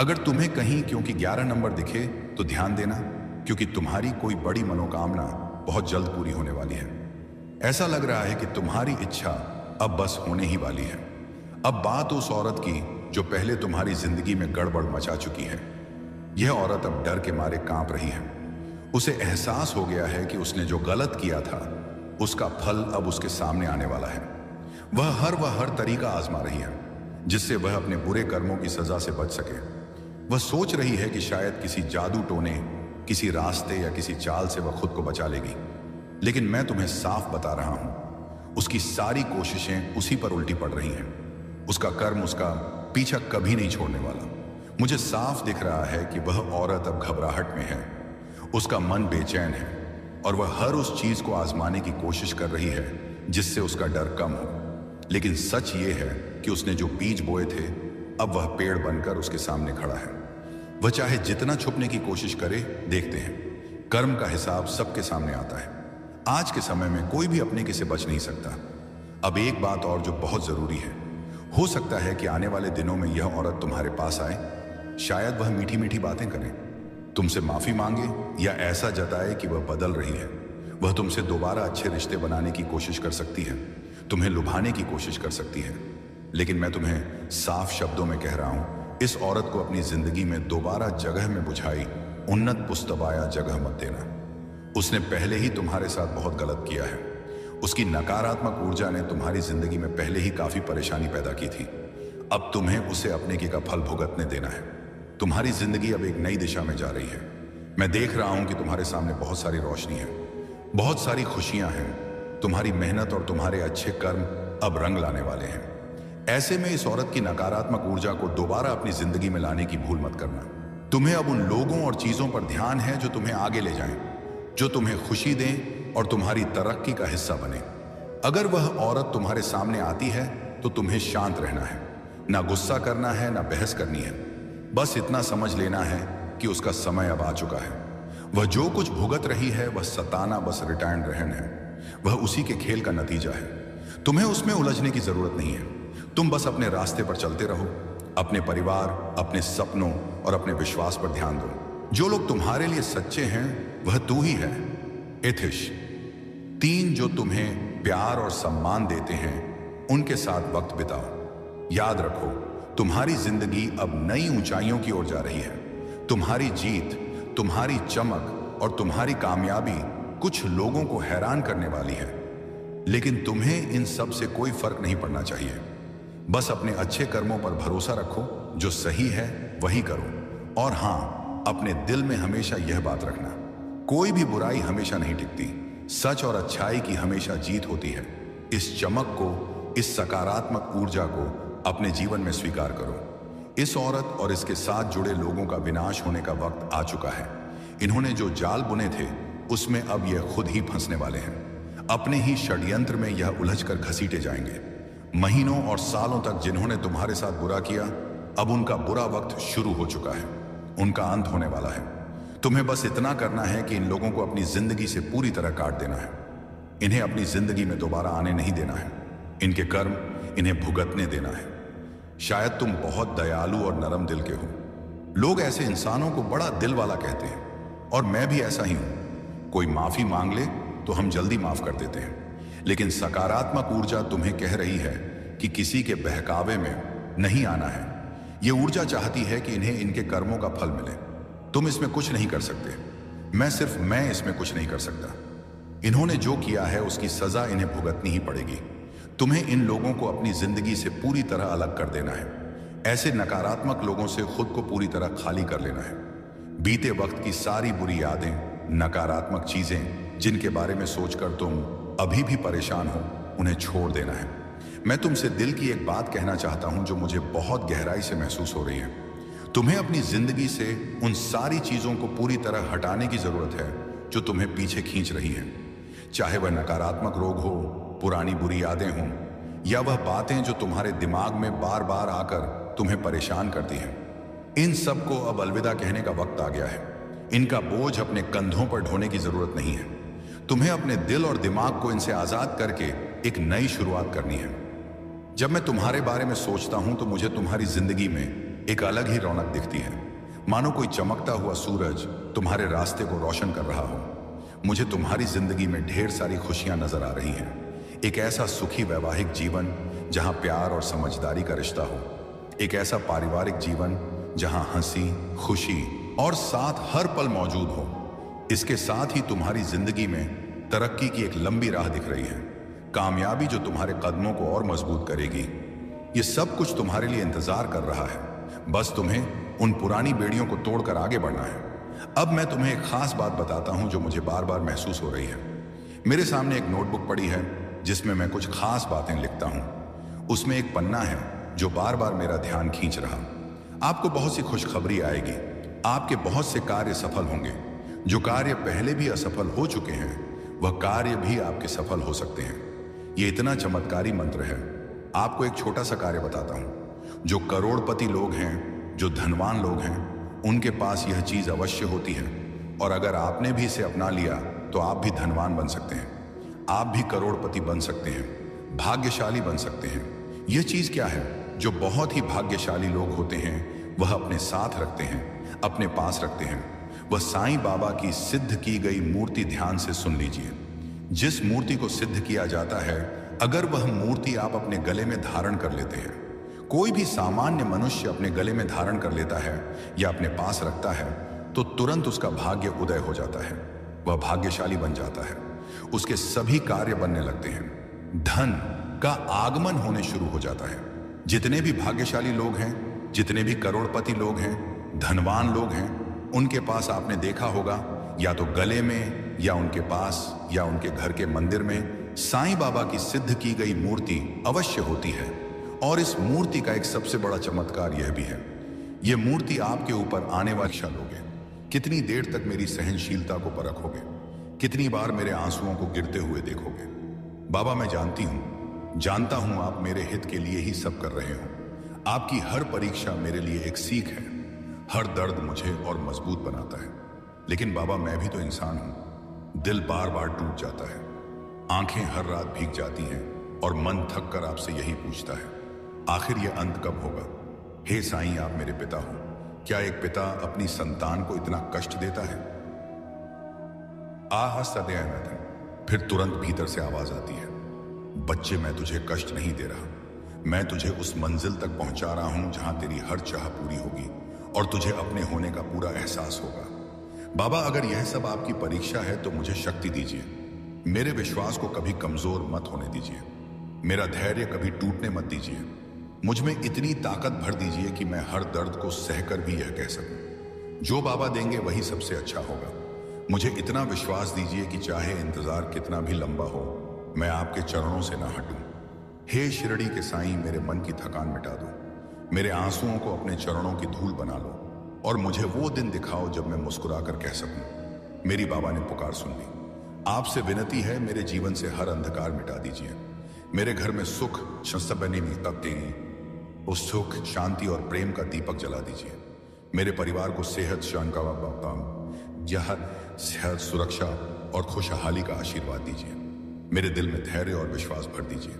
अगर तुम्हें कहीं क्योंकि 11 नंबर दिखे तो ध्यान देना, क्योंकि तुम्हारी कोई बड़ी मनोकामना बहुत जल्द पूरी होने वाली है। ऐसा लग रहा है कि तुम्हारी इच्छा अब बस होने ही वाली है। अब बात उस औरत की जो पहले तुम्हारी जिंदगी में गड़बड़ मचा चुकी है। यह औरत अब डर के मारे कांप रही है। उसे एहसास हो गया है कि उसने जो गलत किया था उसका फल अब उसके सामने आने वाला है। वह हर तरीका आजमा रही है जिससे वह अपने बुरे कर्मों की सजा से बच सके। वह सोच रही है कि शायद किसी जादू टोने, किसी रास्ते या किसी चाल से वह खुद को बचा लेगी, लेकिन मैं तुम्हें साफ बता रहा हूं उसकी सारी कोशिशें उसी पर उल्टी पड़ रही हैं। उसका कर्म उसका पीछा कभी नहीं छोड़ने वाला। मुझे साफ दिख रहा है कि वह औरत अब घबराहट में है। उसका मन बेचैन है और वह हर उस चीज को आजमाने की कोशिश कर रही है जिससे उसका डर कम हो। लेकिन सच ये है कि उसने जो बीज बोए थे अब वह पेड़ बनकर उसके सामने खड़ा है। वह चाहे जितना छुपने की कोशिश करे, देखते हैं कर्म का हिसाब सबके सामने आता है। आज के समय में कोई भी अपने किसे बच नहीं सकता। अब एक बात और जो बहुत जरूरी है, हो सकता है कि आने वाले दिनों में यह औरत तुम्हारे पास आए। शायद वह मीठी मीठी बातें करे, तुमसे माफी मांगे या ऐसा जताए कि वह बदल रही है। वह तुमसे दोबारा अच्छे रिश्ते बनाने की कोशिश कर सकती है, तुम्हें लुभाने की कोशिश कर सकती है। लेकिन मैं तुम्हें साफ शब्दों में कह रहा हूं, इस औरत को अपनी जिंदगी में दोबारा जगह में बुझाई उन्नत पुस्तबाया जगह मत देना। उसने पहले ही तुम्हारे साथ बहुत गलत किया है। उसकी नकारात्मक ऊर्जा ने तुम्हारी जिंदगी में पहले ही काफी परेशानी पैदा की थी। अब तुम्हें उसे अपने की का फल भुगतने देना है। तुम्हारी जिंदगी अब एक नई दिशा में जा रही है। मैं देख रहा हूं कि तुम्हारे सामने बहुत सारी रोशनी है, बहुत सारी खुशियां हैं। तुम्हारी मेहनत और तुम्हारे अच्छे कर्म अब रंग लाने वाले हैं। ऐसे में इस औरत की नकारात्मक ऊर्जा को दोबारा अपनी जिंदगी में लाने की भूल मत करना। तुम्हें अब उन लोगों और चीजों पर ध्यान है जो तुम्हें आगे ले जाएं, जो तुम्हें खुशी दें और तुम्हारी तरक्की का हिस्सा बने। अगर वह औरत तुम्हारे सामने आती है तो तुम्हें शांत रहना है, ना गुस्सा करना है, ना बहस करनी है। बस इतना समझ लेना है कि उसका समय अब आ चुका है। वह जो कुछ भुगत रही है वह सताना बस रिटायर्ड रहन है। वह उसी के खेल का नतीजा है। तुम्हें उसमें उलझने की जरूरत नहीं है। तुम बस अपने रास्ते पर चलते रहो। अपने परिवार, अपने सपनों और अपने विश्वास पर ध्यान दो। जो लोग तुम्हारे लिए सच्चे हैं वह तू ही है। एथिश 3 जो तुम्हें प्यार और सम्मान देते हैं उनके साथ वक्त बिताओ। याद रखो, तुम्हारी जिंदगी अब नई ऊंचाइयों की ओर जा रही है। तुम्हारी जीत, तुम्हारी चमक और तुम्हारी कामयाबी कुछ लोगों को हैरान करने वाली है, लेकिन तुम्हें इन सब से कोई फर्क नहीं पड़ना चाहिए। बस अपने अच्छे कर्मों पर भरोसा रखो। जो सही है वही करो। और हां, अपने दिल में हमेशा यह बात रखना, कोई भी बुराई हमेशा नहीं टिकती। सच और अच्छाई की हमेशा जीत होती है। इस चमक को, इस सकारात्मक ऊर्जा को अपने जीवन में स्वीकार करो। इस औरत और इसके साथ जुड़े लोगों का विनाश होने का वक्त आ चुका है। इन्होंने जो जाल बुने थे उसमें अब यह खुद ही फंसने वाले हैं। अपने ही षड्यंत्र में यह उलझकर घसीटे जाएंगे। महीनों और सालों तक जिन्होंने तुम्हारे साथ बुरा किया अब उनका बुरा वक्त शुरू हो चुका है, उनका अंत होने वाला है। तुम्हें बस इतना करना है कि इन लोगों को अपनी जिंदगी से पूरी तरह काट देना है। इन्हें अपनी जिंदगी में दोबारा आने नहीं देना है। इनके कर्म इन्हें भुगतने देना है। शायद तुम बहुत दयालु और नरम दिल के हो। लोग ऐसे इंसानों को बड़ा दिल वाला कहते हैं, और मैं भी ऐसा ही हूं। कोई माफी मांग ले तो हम जल्दी माफ कर देते हैं, लेकिन सकारात्मक ऊर्जा तुम्हें कह रही है कि किसी के बहकावे में नहीं आना है। यह ऊर्जा चाहती है कि इन्हें इनके कर्मों का फल मिले। तुम इसमें कुछ नहीं कर सकते। मैं इसमें कुछ नहीं कर सकता। इन्होंने जो किया है उसकी सजा इन्हें भुगतनी ही पड़ेगी। तुम्हें इन लोगों को अपनी जिंदगी से पूरी तरह अलग कर देना है। ऐसे नकारात्मक लोगों से खुद को पूरी तरह खाली कर लेना है। बीते वक्त की सारी बुरी यादें, नकारात्मक चीजें जिनके बारे में सोचकर तुम अभी भी परेशान हो, उन्हें छोड़ देना है। मैं तुमसे दिल की एक बात कहना चाहता हूं जो मुझे बहुत गहराई से महसूस हो रही है। तुम्हें अपनी जिंदगी से उन सारी चीजों को पूरी तरह हटाने की जरूरत है जो तुम्हें पीछे खींच रही हैं। चाहे वह नकारात्मक रोग हो, पुरानी बुरी यादें हों, या वह बातें जो तुम्हारे दिमाग में बार बार आकर तुम्हें परेशान करती हैं। इन सब को अब अलविदा कहने का वक्त आ गया है। इनका बोझ अपने कंधों पर ढोने की जरूरत नहीं है। तुम्हें अपने दिल और दिमाग को इनसे आजाद करके एक नई शुरुआत करनी है। जब मैं तुम्हारे बारे में सोचता हूं तो मुझे तुम्हारी जिंदगी में एक अलग ही रौनक दिखती है, मानो कोई चमकता हुआ सूरज तुम्हारे रास्ते को रोशन कर रहा हो। मुझे तुम्हारी जिंदगी में ढेर सारी खुशियां नजर आ रही हैं। एक ऐसा सुखी वैवाहिक जीवन जहां प्यार और समझदारी का रिश्ता हो। एक ऐसा पारिवारिक जीवन जहां हंसी, खुशी और साथ हर पल मौजूद हो। इसके साथ ही तुम्हारी जिंदगी में तरक्की की एक लंबी राह दिख रही है, कामयाबी जो तुम्हारे कदमों को और मजबूत करेगी। ये सब कुछ तुम्हारे लिए इंतजार कर रहा है। बस तुम्हें उन पुरानी बेड़ियों को तोड़कर आगे बढ़ना है। अब मैं तुम्हें एक खास बात बताता हूं जो मुझे बार बार महसूस हो रही है। मेरे सामने एक नोटबुक पड़ी है जिसमें मैं कुछ खास बातें लिखता हूं। उसमें एक पन्ना है जो बार बार मेरा ध्यान खींच रहा। आपको बहुत सी खुशखबरी आएगी। आपके बहुत से कार्य सफल होंगे। जो कार्य पहले भी असफल हो चुके हैं, वह कार्य भी आपके सफल हो सकते हैं। यह इतना चमत्कारी मंत्र है। आपको एक छोटा सा कार्य बताता हूं। जो करोड़पति लोग हैं, जो धनवान लोग हैं, उनके पास यह चीज अवश्य होती है, और अगर आपने भी इसे अपना लिया तो आप भी धनवान बन सकते हैं। आप भी करोड़पति बन सकते हैं, भाग्यशाली बन सकते हैं। यह चीज क्या है? जो बहुत ही भाग्यशाली लोग होते हैं वह अपने साथ रखते हैं, अपने पास रखते हैं। वह साईं बाबा की सिद्ध की गई मूर्ति ध्यान से सुन लीजिए। जिस मूर्ति को सिद्ध किया जाता है, अगर वह मूर्ति आप अपने गले में धारण कर लेते हैं, कोई भी सामान्य मनुष्य अपने गले में धारण कर लेता है या अपने पास रखता है, तो तुरंत उसका भाग्य उदय हो जाता है। वह भाग्यशाली बन जाता है। उसके सभी कार्य बनने लगते हैं। धन का आगमन होने शुरू हो जाता है। जितने भी भाग्यशाली लोग हैं, जितने भी करोड़पति लोग हैं, धनवान लोग हैं, उनके पास आपने देखा होगा, या तो गले में या उनके पास या उनके घर के मंदिर में साईं बाबा की सिद्ध की गई मूर्ति अवश्य होती है। और इस मूर्ति का एक सबसे बड़ा चमत्कार यह भी है, यह मूर्ति आपके ऊपर आने वाली लोगे। कितनी देर तक मेरी सहनशीलता को परखोगे? कितनी बार मेरे आंसुओं को गिरते हुए देखोगे? बाबा, मैं जानता हूं आप मेरे हित के लिए ही सब कर रहे हो। आपकी हर परीक्षा मेरे लिए एक सीख है। हर दर्द मुझे और मजबूत बनाता है। लेकिन बाबा, मैं भी तो इंसान हूं। दिल बार बार टूट जाता है, आंखें हर रात भीग जाती हैं, और मन थक कर आपसे यही पूछता है, आखिर यह अंत कब होगा? हे साईं, आप मेरे पिता हो। क्या एक पिता अपनी संतान को इतना कष्ट देता है? आह सदैव। फिर तुरंत भीतर से आवाज आती है, बच्चे, मैं तुझे कष्ट नहीं दे रहा। मैं तुझे उस मंजिल तक पहुंचा रहा हूं जहां तेरी हर चाह पूरी होगी और तुझे अपने होने का पूरा एहसास होगा। बाबा, अगर यह सब आपकी परीक्षा है तो मुझे शक्ति दीजिए। मेरे विश्वास को कभी कमजोर मत होने दीजिए। मेरा धैर्य कभी टूटने मत दीजिए। मुझ में इतनी ताकत भर दीजिए कि मैं हर दर्द को सहकर भी यह कह सकूं, जो बाबा देंगे वही सबसे अच्छा होगा। मुझे इतना विश्वास दीजिए कि चाहे इंतजार कितना भी लंबा हो, मैं आपके चरणों से ना हटूं। हे शिरडी के साईं, मेरे मन की थकान मिटा दो। मेरे आंसुओं को अपने चरणों की धूल बना लो, और मुझे वो दिन दिखाओ जब मैं मुस्कुरा कर कह सकूं, मेरी बाबा ने पुकार सुन ली। आपसे विनती है, मेरे जीवन से हर अंधकार मिटा दीजिए। मेरे घर में सुख शस्तबनी करते उस सुख, शांति और प्रेम का दीपक जला दीजिए। मेरे परिवार को सेहत, सेहत, सुरक्षा और खुशहाली का आशीर्वाद दीजिए। मेरे दिल में धैर्य और विश्वास भर दीजिए।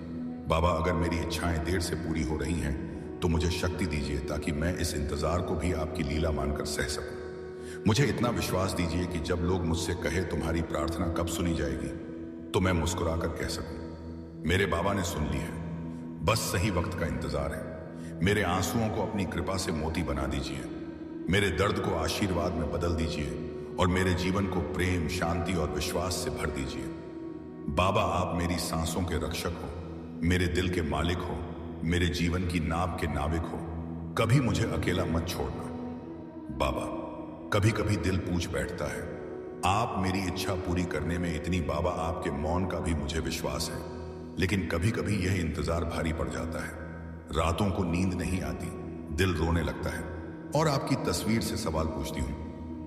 बाबा, अगर मेरी इच्छाएं देर से पूरी हो रही हैं तो मुझे शक्ति दीजिए ताकि मैं इस इंतजार को भी आपकी लीला मानकर सह सकूं। मुझे इतना विश्वास दीजिए कि जब लोग मुझसे कहे तुम्हारी प्रार्थना कब सुनी जाएगी, तो मैं मुस्कुराकर कह सकूं, मेरे बाबा ने सुन ली है, बस सही वक्त का इंतजार है। मेरे आंसुओं को अपनी कृपा से मोती बना दीजिए, मेरे दर्द को आशीर्वाद में बदल दीजिए और मेरे जीवन को प्रेम, शांति और विश्वास से भर दीजिए। बाबा, आप मेरी सांसों के रक्षक हो, मेरे दिल के मालिक हो, मेरे जीवन की नाव के नाविक हो। कभी मुझे अकेला मत छोड़ना। बाबा, कभी कभी दिल पूछ बैठता है, आप मेरी इच्छा पूरी करने में इतनी, बाबा आपके मौन का भी मुझे विश्वास है, लेकिन कभी कभी यह इंतजार भारी पड़ जाता है। रातों को नींद नहीं आती, दिल रोने लगता है और आपकी तस्वीर से सवाल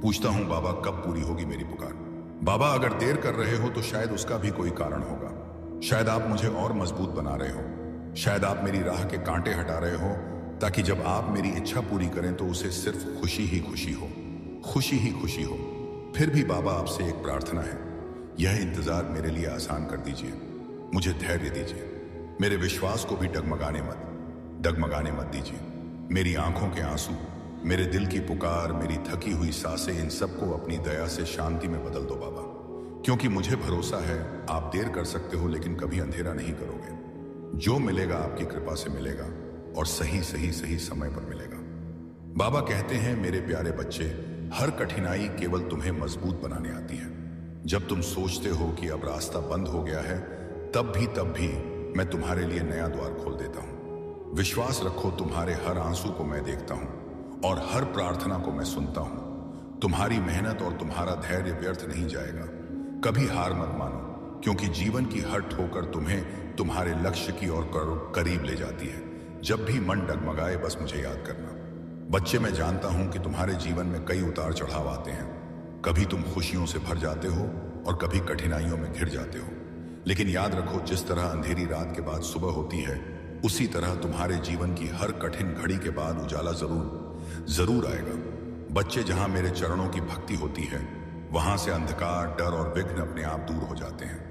पूछता हूं बाबा, कब पूरी होगी मेरी पुकार। बाबा, अगर देर कर रहे हो तो शायद उसका भी कोई कारण होगा। शायद आप मुझे और मजबूत बना रहे हो, शायद आप मेरी राह के कांटे हटा रहे हो ताकि जब आप मेरी इच्छा पूरी करें तो उसे सिर्फ खुशी ही खुशी हो, खुशी ही खुशी हो। फिर भी बाबा, आपसे एक प्रार्थना है, यह इंतजार मेरे लिए आसान कर दीजिए, मुझे धैर्य दीजिए। मेरे विश्वास को भी डगमगाने मत दीजिए। मेरी आंखों के आंसू, मेरे दिल की पुकार, मेरी थकी हुई सांसें, इन सबको अपनी दया से शांति में बदल दो बाबा, क्योंकि मुझे भरोसा है आप देर कर सकते हो लेकिन कभी अंधेरा नहीं करोगे। जो मिलेगा आपकी कृपा से मिलेगा और सही समय पर मिलेगा। बाबा कहते हैं, मेरे प्यारे बच्चे, हर कठिनाई केवल तुम्हें मजबूत बनाने आती है। जब तुम सोचते हो कि अब रास्ता बंद हो गया है, तब भी मैं तुम्हारे लिए नया द्वार खोल देता हूं। विश्वास रखो, तुम्हारे हर आंसू को मैं देखता हूं और हर प्रार्थना को मैं सुनता हूं। तुम्हारी मेहनत और तुम्हारा धैर्य व्यर्थ नहीं जाएगा। कभी हार मत मानो, क्योंकि जीवन की हर ठोकर तुम्हें तुम्हारे लक्ष्य की ओर करीब ले जाती है। जब भी मन डगमगाए, बस मुझे याद करना। बच्चे, मैं जानता हूं कि तुम्हारे जीवन में कई उतार चढ़ाव आते हैं। कभी तुम खुशियों से भर जाते हो और कभी कठिनाइयों में घिर जाते हो, लेकिन याद रखो, जिस तरह अंधेरी रात के बाद सुबह होती है, उसी तरह तुम्हारे जीवन की हर कठिन घड़ी के बाद उजाला जरूर आएगा। बच्चे, जहां मेरे चरणों की भक्ति होती है, वहां से अंधकार, डर और विघ्न अपने आप दूर हो जाते हैं।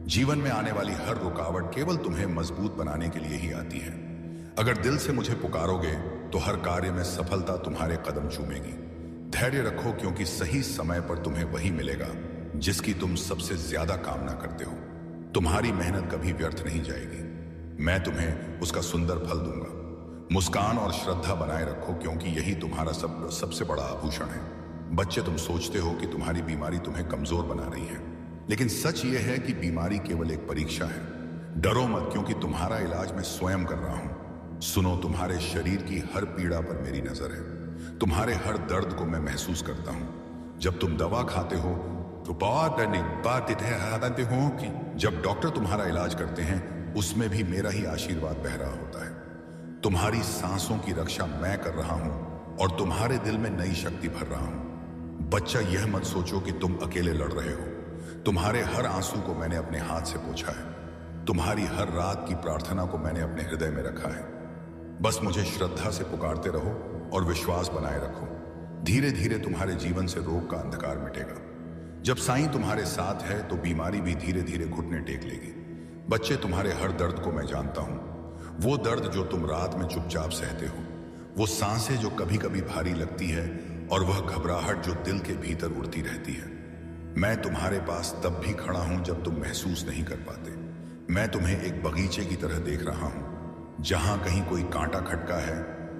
जीवन में आने वाली हर रुकावट केवल तुम्हें मजबूत बनाने के लिए ही आती है। अगर दिल से मुझे पुकारोगे तो हर कार्य में सफलता तुम्हारे कदम चूमेगी। धैर्य रखो, क्योंकि सही समय पर तुम्हें वही मिलेगा जिसकी तुम सबसे ज्यादा कामना करते हो। तुम्हारी मेहनत कभी व्यर्थ नहीं जाएगी, मैं तुम्हें उसका सुंदर फल दूंगा। मुस्कान और श्रद्धा बनाए रखो, क्योंकि यही तुम्हारा सबसे बड़ा आभूषण है। बच्चे, तुम सोचते हो कि तुम्हारी बीमारी तुम्हें कमजोर बना रही है, लेकिन सच यह है कि बीमारी केवल एक परीक्षा है। डरो मत, क्योंकि तुम्हारा इलाज मैं स्वयं कर रहा हूं। सुनो, तुम्हारे शरीर की हर पीड़ा पर मेरी नजर है, तुम्हारे हर दर्द को मैं महसूस करता हूं। जब तुम दवा खाते हो तो जब डॉक्टर तुम्हारा इलाज करते हैं, उसमें भी मेरा ही आशीर्वाद बह रहा होता है। तुम्हारी सांसों की रक्षा मैं कर रहा हूं और तुम्हारे दिल में नई शक्ति भर रहा हूं। बच्चा, यह मत सोचो कि तुम अकेले लड़ रहे हो। तुम्हारे हर आंसू को मैंने अपने हाथ से पोंछा है। तुम्हारी हर रात की प्रार्थना को मैंने अपने हृदय में रखा है। बस मुझे श्रद्धा से पुकारते रहो और विश्वास बनाए रखो। धीरे धीरे तुम्हारे जीवन से रोग का अंधकार मिटेगा। जब साईं तुम्हारे साथ है तो बीमारी भी धीरे धीरे घुटने टेक लेगी। बच्चे, तुम्हारे हर दर्द को मैं जानता हूं। वो दर्द जो तुम रात में चुपचाप सहते हो, वो सांसें जो कभी कभी भारी लगती है और वह घबराहट जो दिल के भीतर उड़ती रहती है। मैं तुम्हारे पास तब भी खड़ा हूं जब तुम महसूस नहीं कर पाते। मैं तुम्हें एक बगीचे की तरह देख रहा हूं। जहां कहीं कोई कांटा खटका है,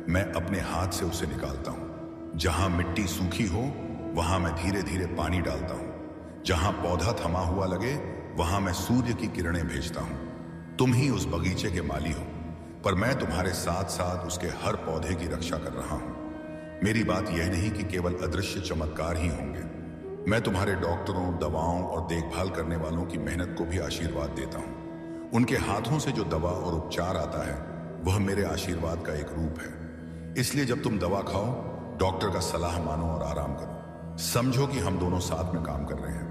मैं अपने हाथ से उसे निकालता हूं। जहां मिट्टी सूखी हो, वहां मैं धीरे धीरे पानी डालता हूं। जहां पौधा थमा हुआ लगे, वहां मैं सूर्य की किरणें भेजता हूं। तुम ही उस बगीचे के माली हो, पर मैं तुम्हारे साथ साथ उसके हर पौधे की रक्षा कर रहा हूं। मेरी बात यह नहीं कि केवल अदृश्य चमत्कार ही होंगे। मैं तुम्हारे डॉक्टरों, दवाओं और देखभाल करने वालों की मेहनत को भी आशीर्वाद देता हूं। उनके हाथों से जो दवा और उपचार आता है, वह मेरे आशीर्वाद का एक रूप है। इसलिए जब तुम दवा खाओ, डॉक्टर का सलाह मानो और आराम करो। समझो कि हम दोनों साथ में काम कर रहे हैं।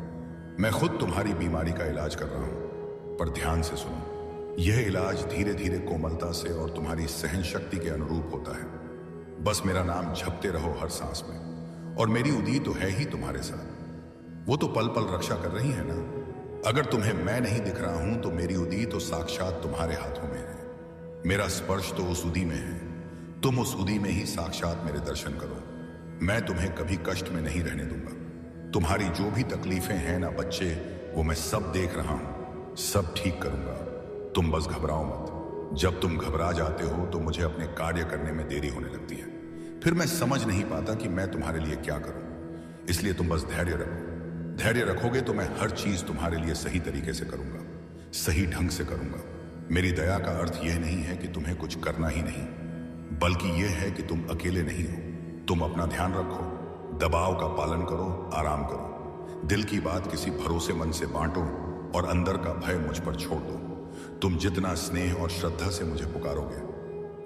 मैं खुद तुम्हारी बीमारी का इलाज कर रहा हूं, पर ध्यान से सुनो। यह इलाज धीरे धीरे कोमलता से और तुम्हारी सहन शक्ति के अनुरूप होता है। बस मेरा नाम झपते रहो हर सांस में, और मेरी उदी तो है ही तुम्हारे साथ। वो तो पल पल रक्षा कर रही है ना। अगर तुम्हें मैं नहीं दिख रहा हूं तो मेरी उदी तो साक्षात तुम्हारे हाथों में है। मेरा स्पर्श तो उस उदी में है। तुम उस उदी में ही साक्षात मेरे दर्शन करो। मैं तुम्हें कभी कष्ट में नहीं रहने दूंगा। तुम्हारी जो भी तकलीफें हैं ना बच्चे, वो मैं सब देख रहा हूं, सब ठीक करूंगा। तुम बस घबराओ मत। जब तुम घबरा जाते हो तो मुझे अपने कार्य करने में देरी होने लगती है। फिर मैं समझ नहीं पाता कि मैं तुम्हारे लिए क्या करूं। इसलिए तुम बस धैर्य रखो। धैर्य रखोगे तो मैं हर चीज तुम्हारे लिए सही तरीके से करूंगा, सही ढंग से करूंगा। मेरी दया का अर्थ यह नहीं है कि तुम्हें कुछ करना ही नहीं, बल्कि यह है कि तुम अकेले नहीं हो। तुम अपना ध्यान रखो, दबाव का पालन करो, आराम करो। दिल की बात किसी भरोसेमंद से बांटो और अंदर का भय मुझ पर छोड़ दो। तुम जितना स्नेह और श्रद्धा से मुझे पुकारोगे,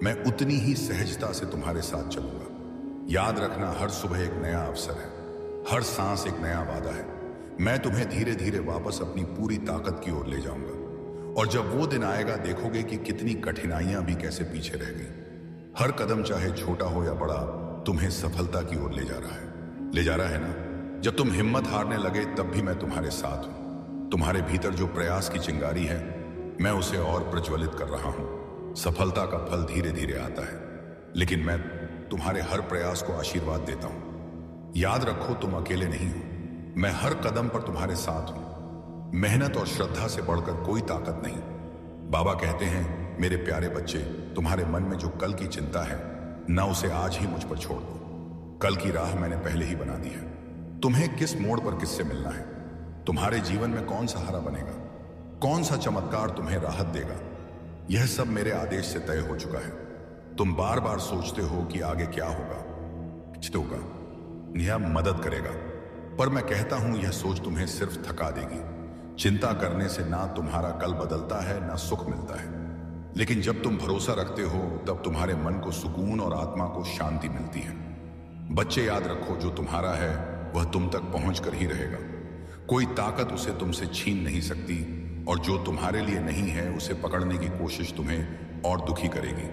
मैं उतनी ही सहजता से तुम्हारे साथ चलूंगा। याद रखना, हर सुबह एक नया अवसर है, हर सांस एक नया वादा है। मैं तुम्हें धीरे धीरे वापस अपनी पूरी ताकत की ओर ले जाऊंगा, और जब वो दिन आएगा देखोगे कि कितनी कठिनाइयां भी कैसे पीछे रह गई। हर कदम चाहे छोटा हो या बड़ा, तुम्हें सफलता की ओर ले जा रहा है। ले जा रहा है ना। जब तुम हिम्मत हारने लगे तब भी मैं तुम्हारे साथ हूं। तुम्हारे भीतर जो प्रयास की चिंगारी है, मैं उसे और प्रज्वलित कर रहा हूं। सफलता का फल धीरे धीरे आता है, लेकिन मैं तुम्हारे हर प्रयास को आशीर्वाद देता हूं। याद रखो, तुम अकेले नहीं हो। मैं हर कदम पर तुम्हारे साथ हूं। मेहनत और श्रद्धा से बढ़कर कोई ताकत नहीं। बाबा कहते हैं, मेरे प्यारे बच्चे, तुम्हारे मन में जो कल की चिंता है ना, उसे आज ही मुझ पर छोड़ दो। कल की राह मैंने पहले ही बना दी है। तुम्हें किस मोड़ पर किससे मिलना है, तुम्हारे जीवन में कौन सहारा बनेगा, कौन सा चमत्कार तुम्हें राहत देगा, यह सब मेरे आदेश से तय हो चुका है। तुम बार बार सोचते हो कि आगे क्या होगा, कुछ होगा, यह मदद करेगा, पर मैं कहता हूं यह सोच तुम्हें सिर्फ थका देगी। चिंता करने से ना तुम्हारा कल बदलता है ना सुख मिलता है, लेकिन जब तुम भरोसा रखते हो तब तुम्हारे मन को सुकून और आत्मा को शांति मिलती है। बच्चे, याद रखो, जो तुम्हारा है वह तुम तक पहुंच कर ही रहेगा। कोई ताकत उसे तुमसे छीन नहीं सकती, और जो तुम्हारे लिए नहीं है उसे पकड़ने की कोशिश तुम्हें और दुखी करेगी।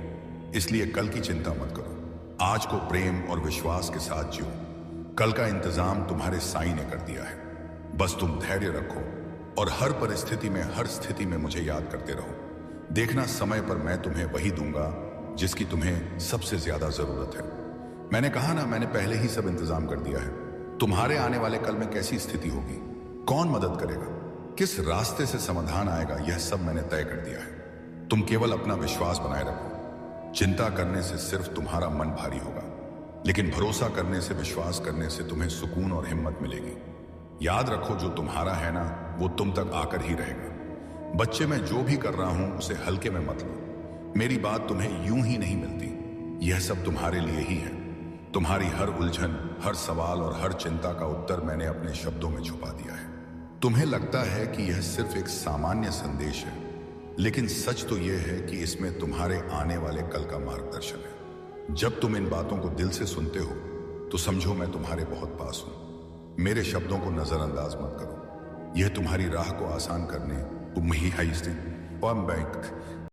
इसलिए कल की चिंता मत करो। आज को प्रेम और विश्वास के साथ जियो। कल का इंतजाम तुम्हारे साईं ने कर दिया है। बस तुम धैर्य रखो और हर परिस्थिति में, हर स्थिति में मुझे याद करते रहो। देखना, समय पर मैं तुम्हें वही दूंगा जिसकी तुम्हें सबसे ज्यादा जरूरत है। मैंने कहा ना, मैंने पहले ही सब इंतजाम कर दिया है। तुम्हारे आने वाले कल में कैसी स्थिति होगी, कौन मदद करेगा, किस रास्ते से समाधान आएगा, यह सब मैंने तय कर दिया है। तुम केवल अपना विश्वास बनाए रखो। चिंता करने से सिर्फ तुम्हारा मन भारी होगा, लेकिन भरोसा करने से, विश्वास करने से तुम्हें सुकून और हिम्मत मिलेगी। याद रखो, जो तुम्हारा है ना, वो तुम तक आकर ही रहेगा। बच्चे, मैं जो भी कर रहा हूं उसे हल्के में मत लो। मेरी बात तुम्हें यूं ही नहीं मिलती। यह सब तुम्हारे लिए ही है। तुम्हारी हर उलझन, हर सवाल और हर चिंता का उत्तर मैंने अपने शब्दों में छुपा दिया है। तुम्हें लगता है कि यह सिर्फ एक सामान्य संदेश है, लेकिन सच तो यह है कि इसमें तुम्हारे आने वाले कल का मार्गदर्शन है। जब तुम इन बातों को दिल से सुनते हो तो समझो मैं तुम्हारे बहुत पास हूं। मेरे शब्दों को नजरअंदाज मत करो। यह तुम्हारी राह को आसान करने तुम ही